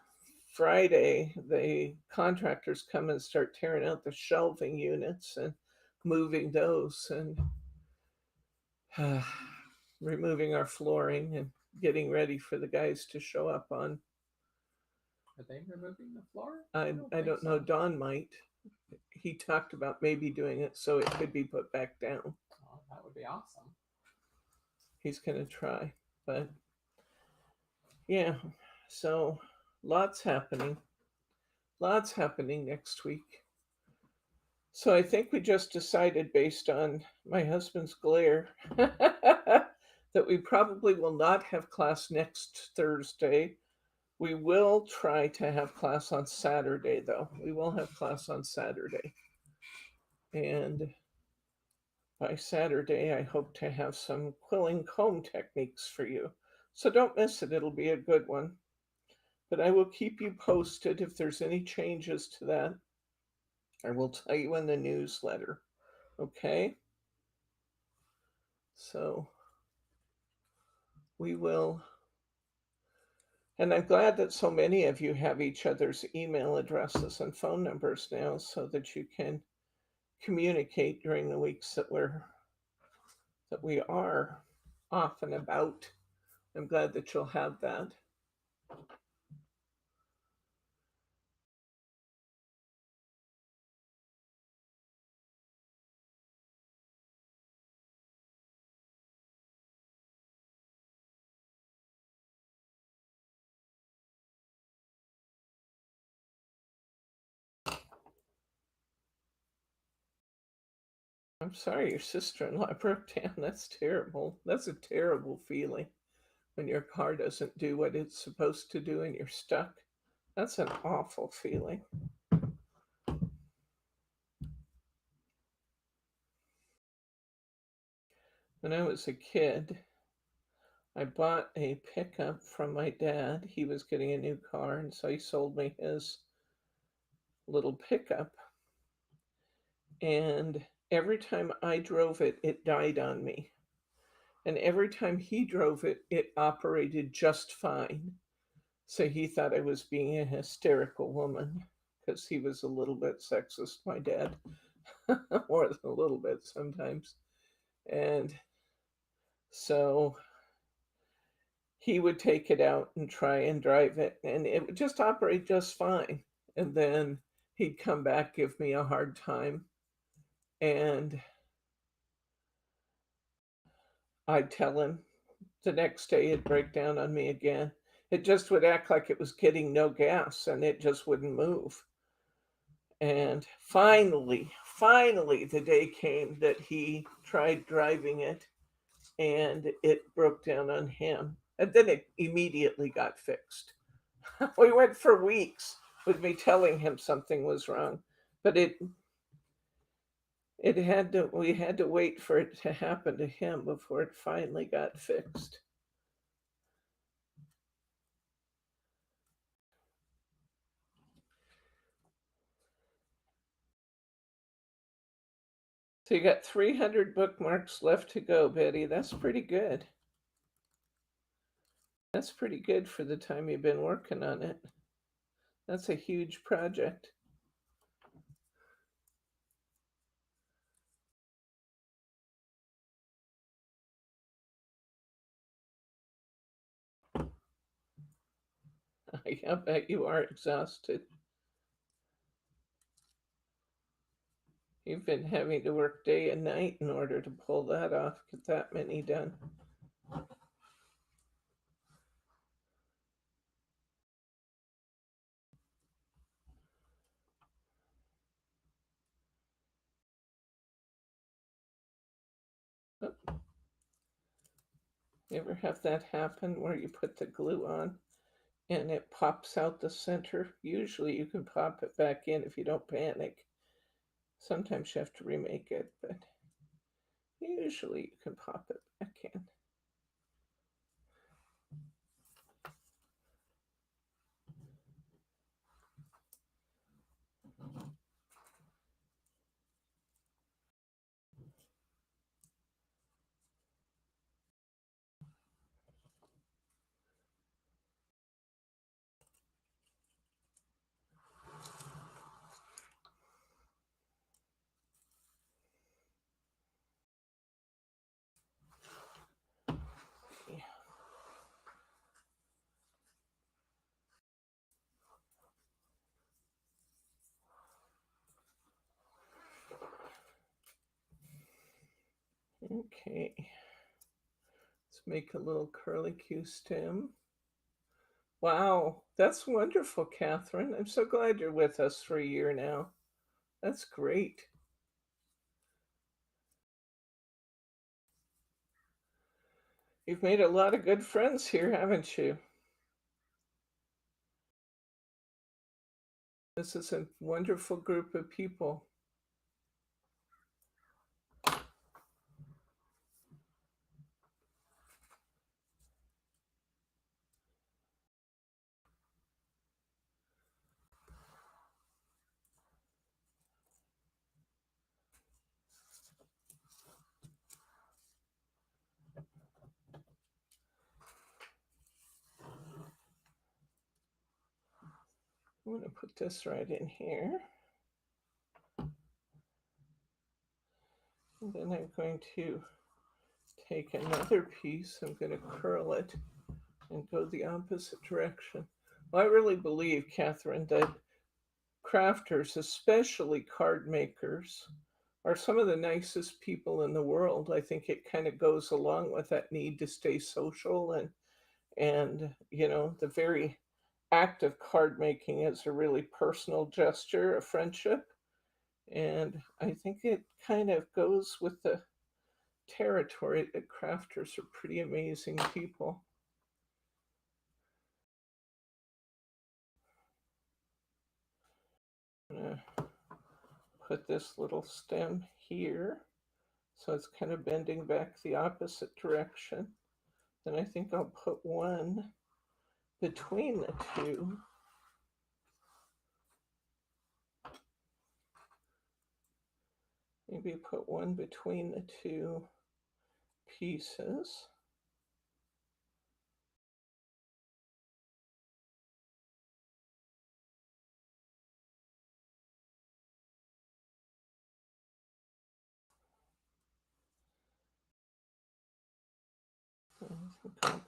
Friday, the contractors come and start tearing out the shelving units and moving those and removing our flooring and getting ready for the guys to show up on. Are they removing the floor? I don't know. Don might. He talked about maybe doing it so it could be put back down. Oh, that would be awesome. He's going to try. But yeah, so lots happening. Lots happening next week. So I think we just decided, based on my husband's glare, that we probably will not have class next Thursday. We will try to have class on Saturday, though. We will have class on Saturday. And by Saturday, I hope to have some quilling comb techniques for you. So don't miss it, it'll be a good one. But I will keep you posted if there's any changes to that. I will tell you in the newsletter. Okay? So we will. And I'm glad that so many of you have each other's email addresses and phone numbers now so that you can communicate during the weeks that we are off and about. I'm glad that you'll have that. I'm sorry your sister-in-law broke down. That's terrible. That's a terrible feeling when your car doesn't do what it's supposed to do and you're stuck. That's an awful feeling. When I was a kid, I bought a pickup from my dad. He was getting a new car, and so he sold me his little pickup. And every time I drove it, it died on me. And every time he drove it, it operated just fine. So he thought I was being a hysterical woman because he was a little bit sexist, my dad, more than a little bit sometimes. And so he would take it out and try and drive it, and it would just operate just fine. And then he'd come back, give me a hard time, and I'd tell him. The next day, it'd break down on me again. It just would act like it was getting no gas and it just wouldn't move. And finally, the day came that he tried driving it and it broke down on him. And then it immediately got fixed. We went for weeks with me telling him something was wrong, but it had to we had to wait for it to happen to him before it finally got fixed. So you got 300 bookmarks left to go, Betty. That's pretty good. That's pretty good for the time you've been working on it. That's a huge project. I bet you are exhausted. You've been having to work day and night in order to pull that off, get that many done. Oh, you ever have that happen where you put the glue on and it pops out the center? Usually you can pop it back in if you don't panic. Sometimes you have to remake it, but usually you can pop it back in. Okay, let's make a little curlicue stem. Wow, that's wonderful, Catherine. I'm so glad you're with us for a year now. That's great. You've made a lot of good friends here, haven't you? This is a wonderful group of people. I'm going to put this right in here. And then I'm going to take another piece, I'm going to curl it and go the opposite direction. Well, I really believe, Catherine, that crafters, especially card makers, are some of the nicest people in the world. I think it kind of goes along with that need to stay social and the very act of card making is a really personal gesture of friendship. And I think it kind of goes with the territory that crafters are pretty amazing people. I'm gonna put this little stem here so it's kind of bending back the opposite direction. Then I think I'll put one between the two. Maybe put one between the two pieces. I think I'll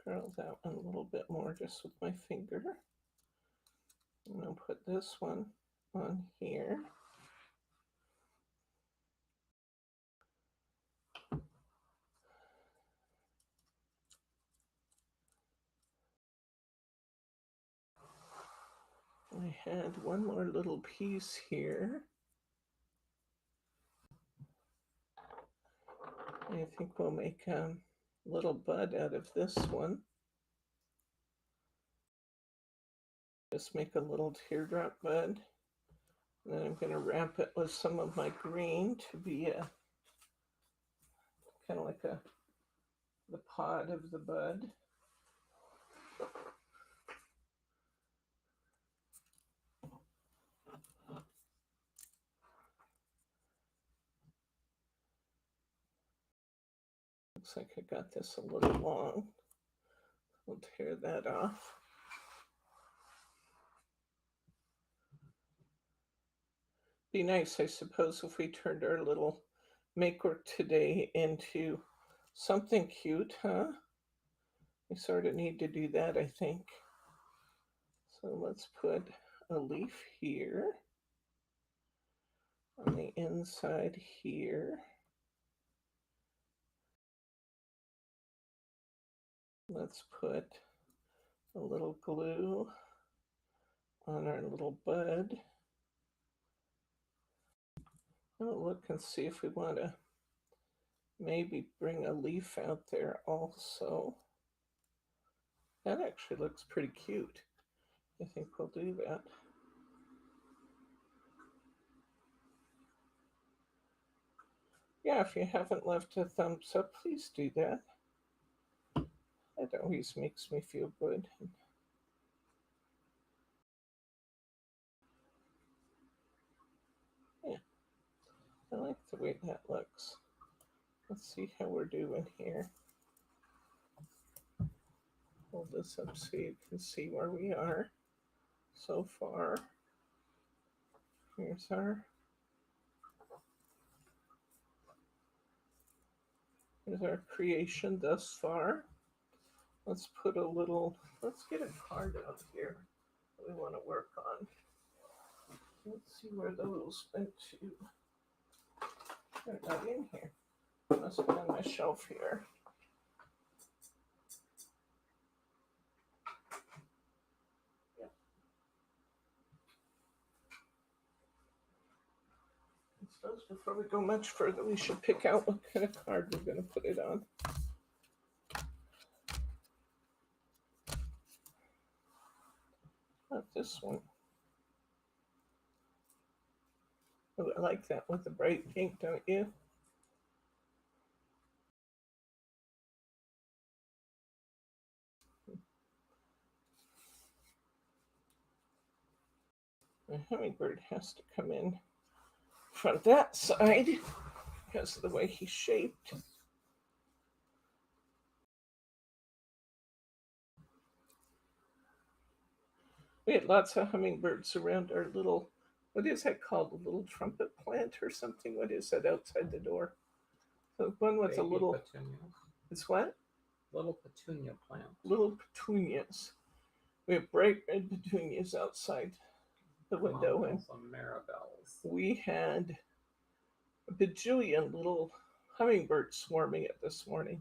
curl that one a little bit more just with my finger. And I'll put this one on here. I had one more little piece here. I think we'll make a little bud out of this one. Just make a little teardrop bud. And then I'm going to wrap it with some of my green to be a kind of like the pod of the bud. Looks like I got this a little long. We'll tear that off. Be nice, I suppose, if we turned our little makework today into something cute, huh? We sort of need to do that, I think. So let's put a leaf here on the inside here. Let's put a little glue on our little bud. I'll look and see if we want to maybe bring a leaf out there also. That actually looks pretty cute. I think we'll do that. Yeah, if you haven't left a thumbs up, please do that. That always makes me feel good. Yeah, I like the way that looks. Let's see how we're doing here. Hold this up so you can see where we are so far. Here's our creation thus far. Let's put a little, let's get a card out here that we want to work on. Let's see where those went to. They're not in here. Must be on my shelf here. Yeah. I suppose before we go much further, we should pick out what kind of card we're going to put it on. Not this one. Oh, I like that with the bright pink, don't you? The hummingbird has to come in from that side because of the way he's shaped. We had lots of hummingbirds around our little, what is that called? A little trumpet plant or something? What is that outside the door? The one with a little. Petunias. It's what? Little petunia plant. Little petunias. We have bright red petunias outside the window, and some marabelles. we had a bajillion little hummingbirds swarming it this morning.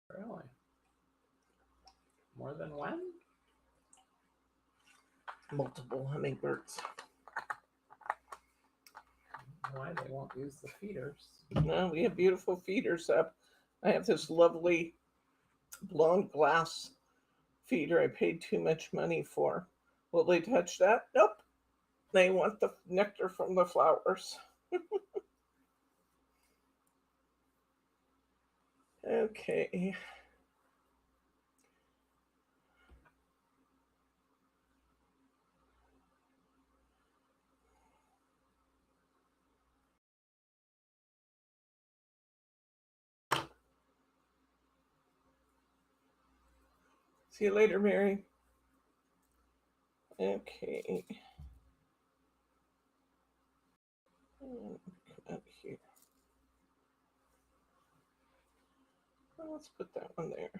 Really? More than one? Multiple hummingbirds. Why they won't use the feeders? No, we have beautiful feeders up. I have this lovely blown glass feeder I paid too much money for. Will they touch that? Nope. They want the nectar from the flowers. Okay. See you later, Mary. Okay. Come out here. Well, let's put that one there.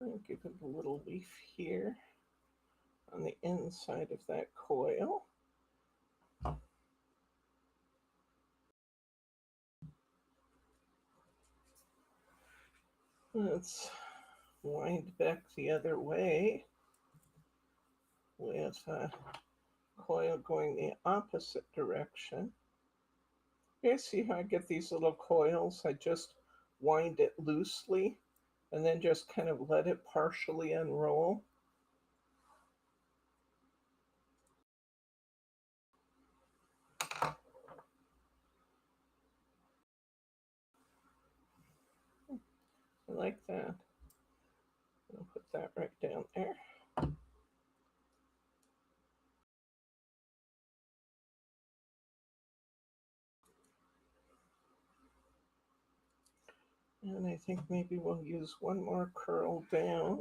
I'll give it a little leaf here on the inside of that coil. Let's wind back the other way with a coil going the opposite direction. You guys see how I get these little coils? I just wind it loosely and then just kind of let it partially unroll. I like that. I'll put that right down there. And I think maybe we'll use one more curl down.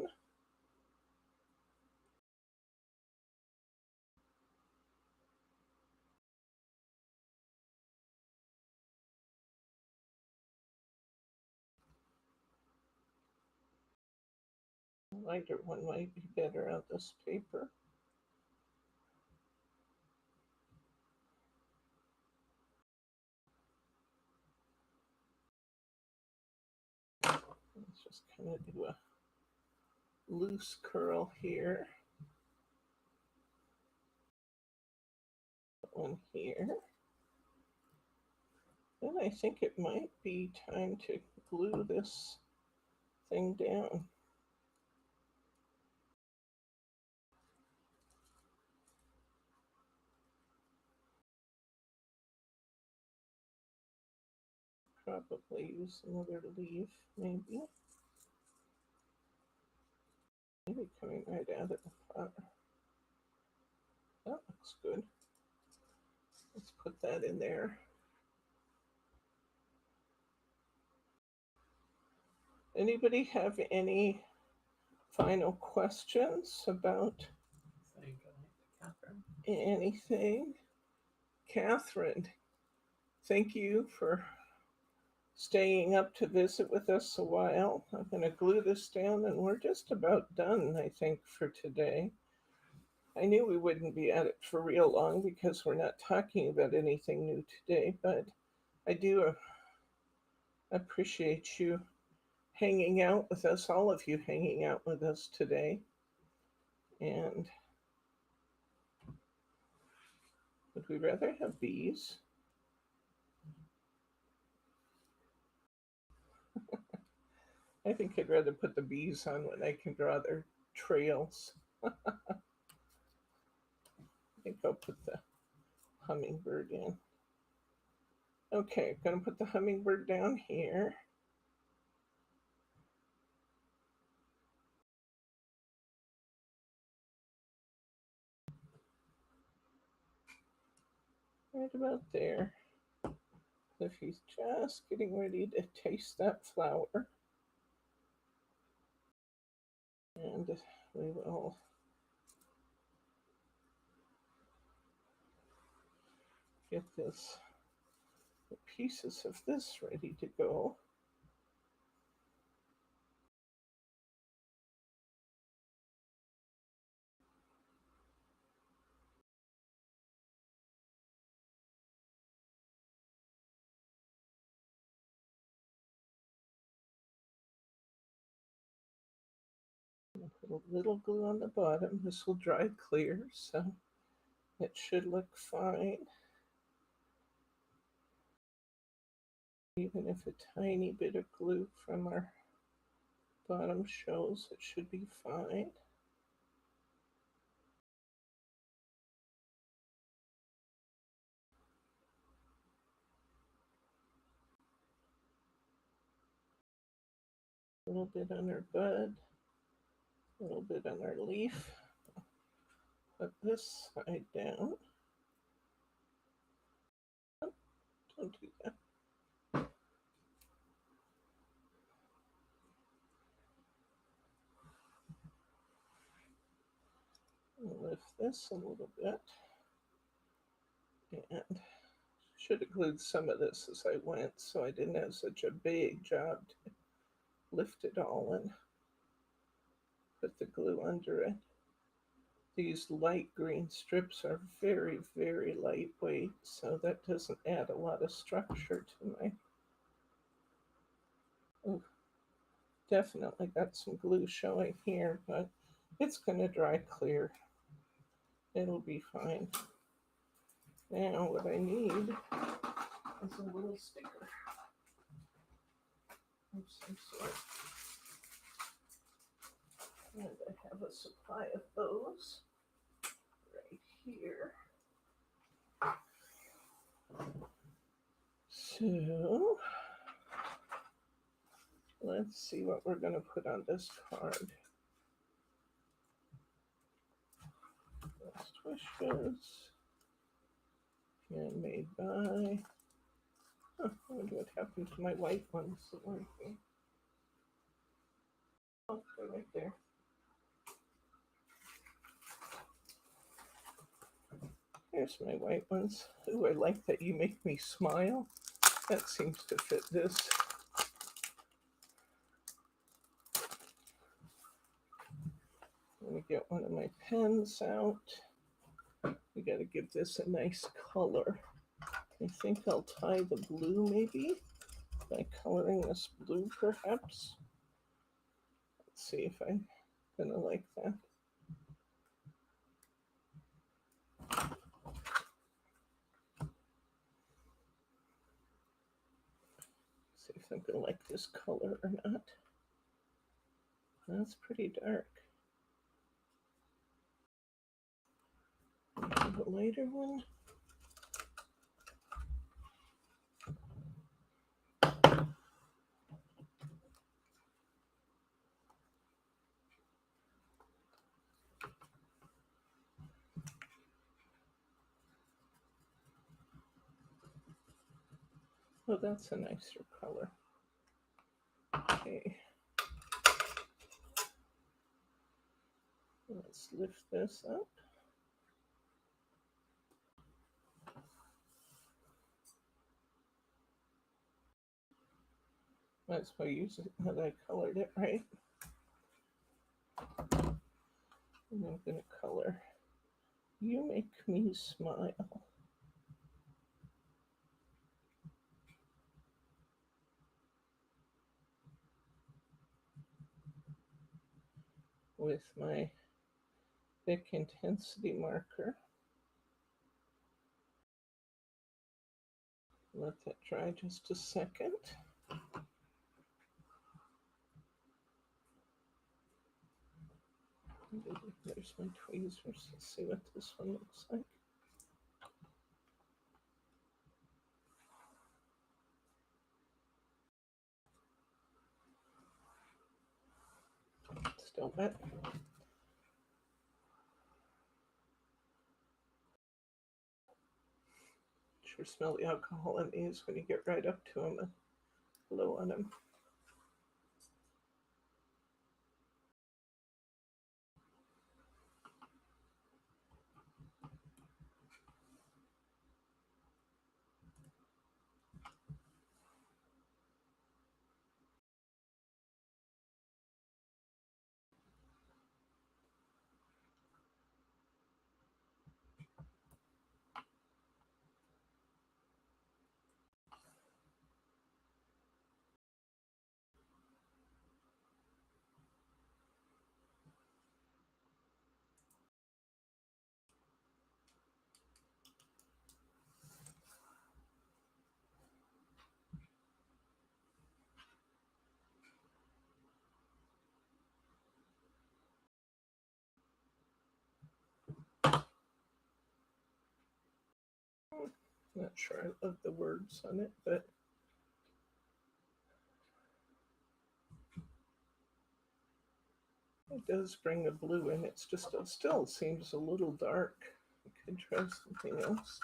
A lighter one might be better on this paper. Let's just kind of do a loose curl here. One here. Then I think it might be time to glue this thing down. Probably use another leaf, maybe. Maybe coming right out of the pot. That looks good. Let's put that in there. Anybody have any final questions about anything? Catherine, thank you for staying up to visit with us a while. I'm going to glue this down and we're just about done, I think, for today. I knew we wouldn't be at it for real long because we're not talking about anything new today, but I do appreciate you hanging out with us, all of you hanging out with us today. And would we rather have bees? I think I'd rather put the bees on when I can draw their trails. I think I'll put the hummingbird in. Okay, I'm going to put the hummingbird down here. Right about there. If he's just getting ready to taste that flower. And we will get the pieces of this ready to go. Put a little glue on the bottom. This will dry clear, so it should look fine. Even if a tiny bit of glue from our bottom shows, it should be fine. A little bit on our bud, a little bit on our leaf. Put this side down. Oh, don't do that. Lift this a little bit. And should have glued some of this as I went so I didn't have such a big job to lift it all and put the glue under it. These light green strips are very, very lightweight, so that doesn't add a lot of structure to my... Oh, definitely got some glue showing here, but it's going to dry clear. It'll be fine. Now what I need is a little sticker of some sort. And I have a supply of those right here. So let's see what we're going to put on this card. Best wishes. Handmade by... Huh, I wonder what happened to my white ones that weren't here. Oh, they're right there. Here's my white ones. Ooh, I like that you make me smile. That seems to fit this. Let me get one of my pens out. We got to give this a nice color. I think I'll tie the blue maybe by coloring this blue perhaps. Let's see if I'm gonna like that. See if I'm gonna like this color or not. That's pretty dark. A lighter one. Oh, that's a nicer color. Okay. Let's lift this up. Might as well use it that I colored it right. And I'm gonna color You Make Me Smile. With my thick intensity marker. Let that dry just a second. There's my tweezers. Let's see what this one looks like. Still wet. Sure smell the alcohol in these when you get right up to them and blow on them. Not sure I love the words on it, but it does bring the blue in. It's just, it still seems a little dark. I could try something else.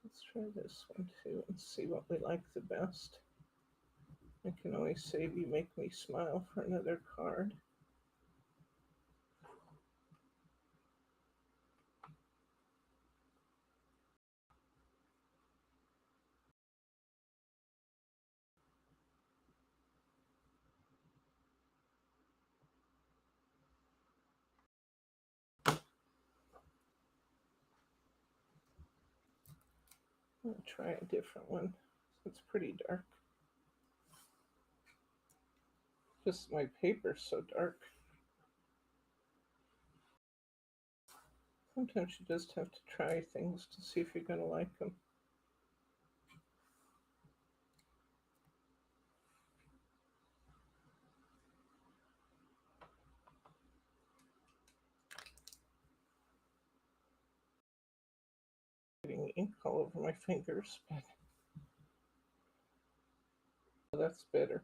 Let's try this one too and see what we like the best. I can always save You Make Me Smile for another card. I'll try a different one. It's pretty dark. Just my paper's so dark. Sometimes you just have to try things to see if you're going to like them. Getting ink all over my fingers, but that's better.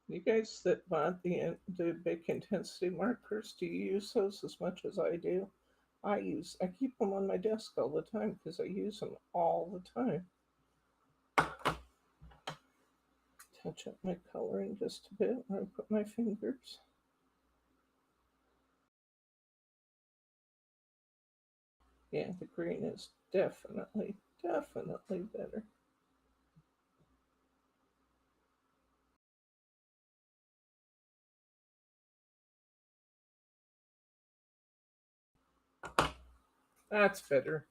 You guys that bought the big intensity markers, do you use those as much as I do? I keep them on my desk all the time because I use them all the time. Touch up my coloring just a bit where I put my fingers. Yeah, the green is definitely better. That's better.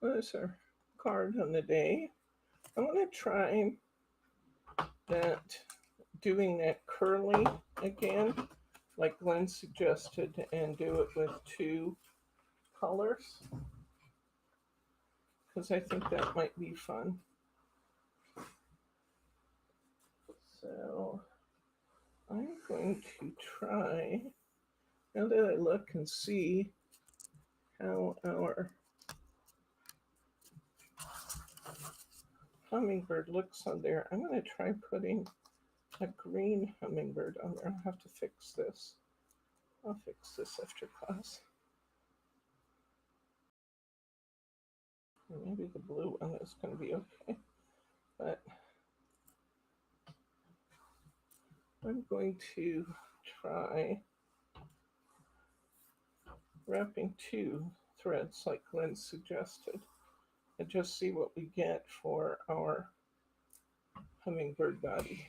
That's our card on the day. I want to try that, doing that curly again, like Glenn suggested, and do it with two colors because I think that might be fun. So I'm going to try, now that I look and see how our hummingbird looks on there, I'm going to try putting a green hummingbird on there. I'll have to fix this. I'll fix this after class. Maybe the blue one is going to be okay, but I'm going to try wrapping two threads like Glenn suggested and just see what we get for our hummingbird body.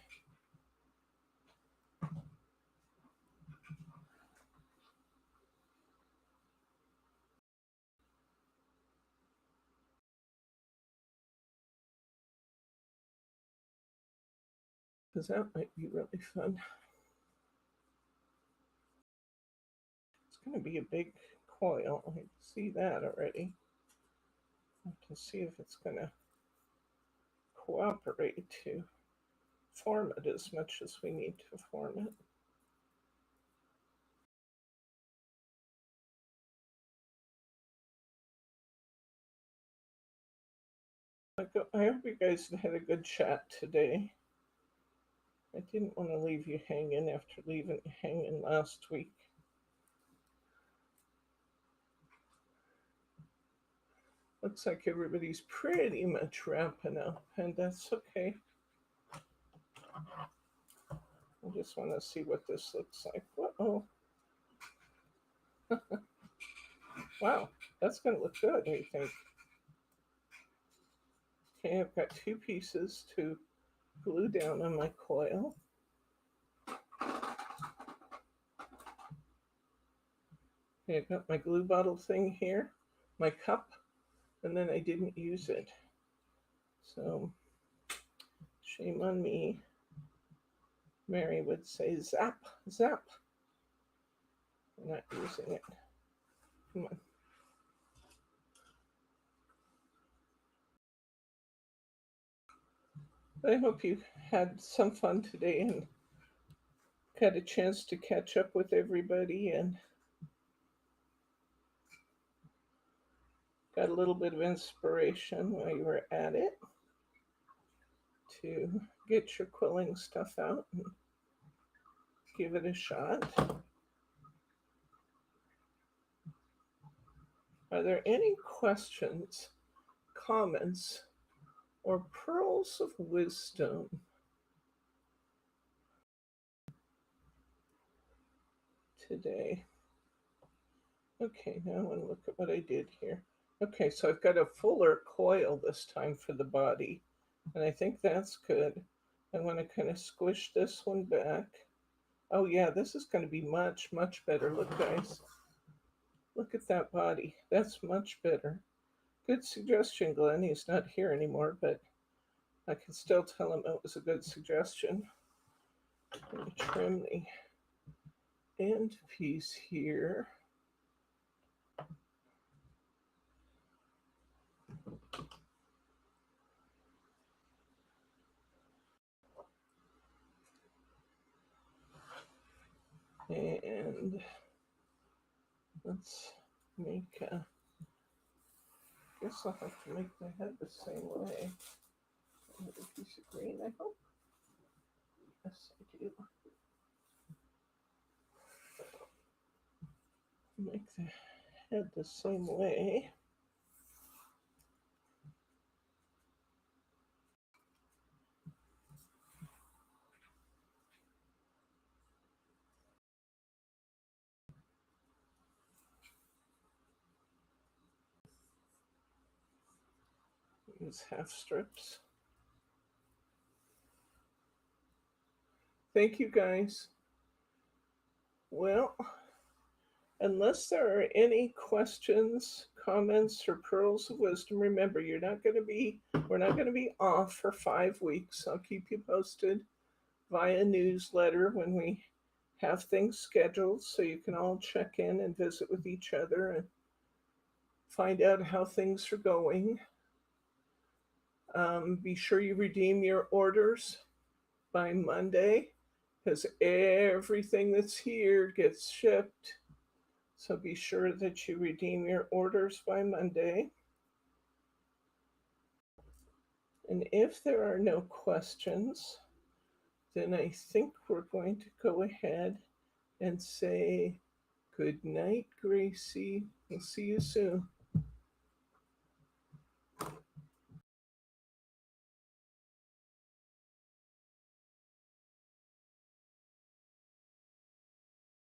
Because that might be really fun. It's going to be a big coil. I can see that already. I have to see if it's going to cooperate to form it as much as we need to form it. I hope you guys had a good chat today. I didn't want to leave you hanging after leaving you hanging last week. Looks like everybody's pretty much wrapping up, and that's okay. I just want to see what this looks like. Uh-oh. Wow, that's going to look good, I think. Okay, I've got two pieces to glue down on my coil. Okay, I've got my glue bottle thing here, my cup, and then I didn't use it. So, shame on me. Mary would say, zap, zap. I'm not using it. Come on. But I hope you had some fun today and got a chance to catch up with everybody and got a little bit of inspiration while you were at it to get your quilling stuff out and give it a shot. Are there any questions, comments, or pearls of wisdom today? Okay, now I want to look at what I did here. Okay, so I've got a fuller coil this time for the body, and I think that's good. I want to kind of squish this one back. Oh yeah, this is going to be much, much better. Look, guys. Look at that body. That's much better. Good suggestion, Glenn. He's not here anymore, but I can still tell him it was a good suggestion. I'm going to trim the end piece here. And let's make, guess I'll have to make the head the same way. Another piece of green, I hope. Yes, I do. Make the head the same way. Use half strips. Thank you guys. Well, unless there are any questions, comments, or pearls of wisdom, remember we're not going to be off for 5 weeks. I'll keep you posted via newsletter when we have things scheduled so you can all check in and visit with each other and find out how things are going. Be sure you redeem your orders by Monday because everything that's here gets shipped. So be sure that you redeem your orders by Monday. And if there are no questions, then I think we're going to go ahead and say good night, Gracie. We'll see you soon.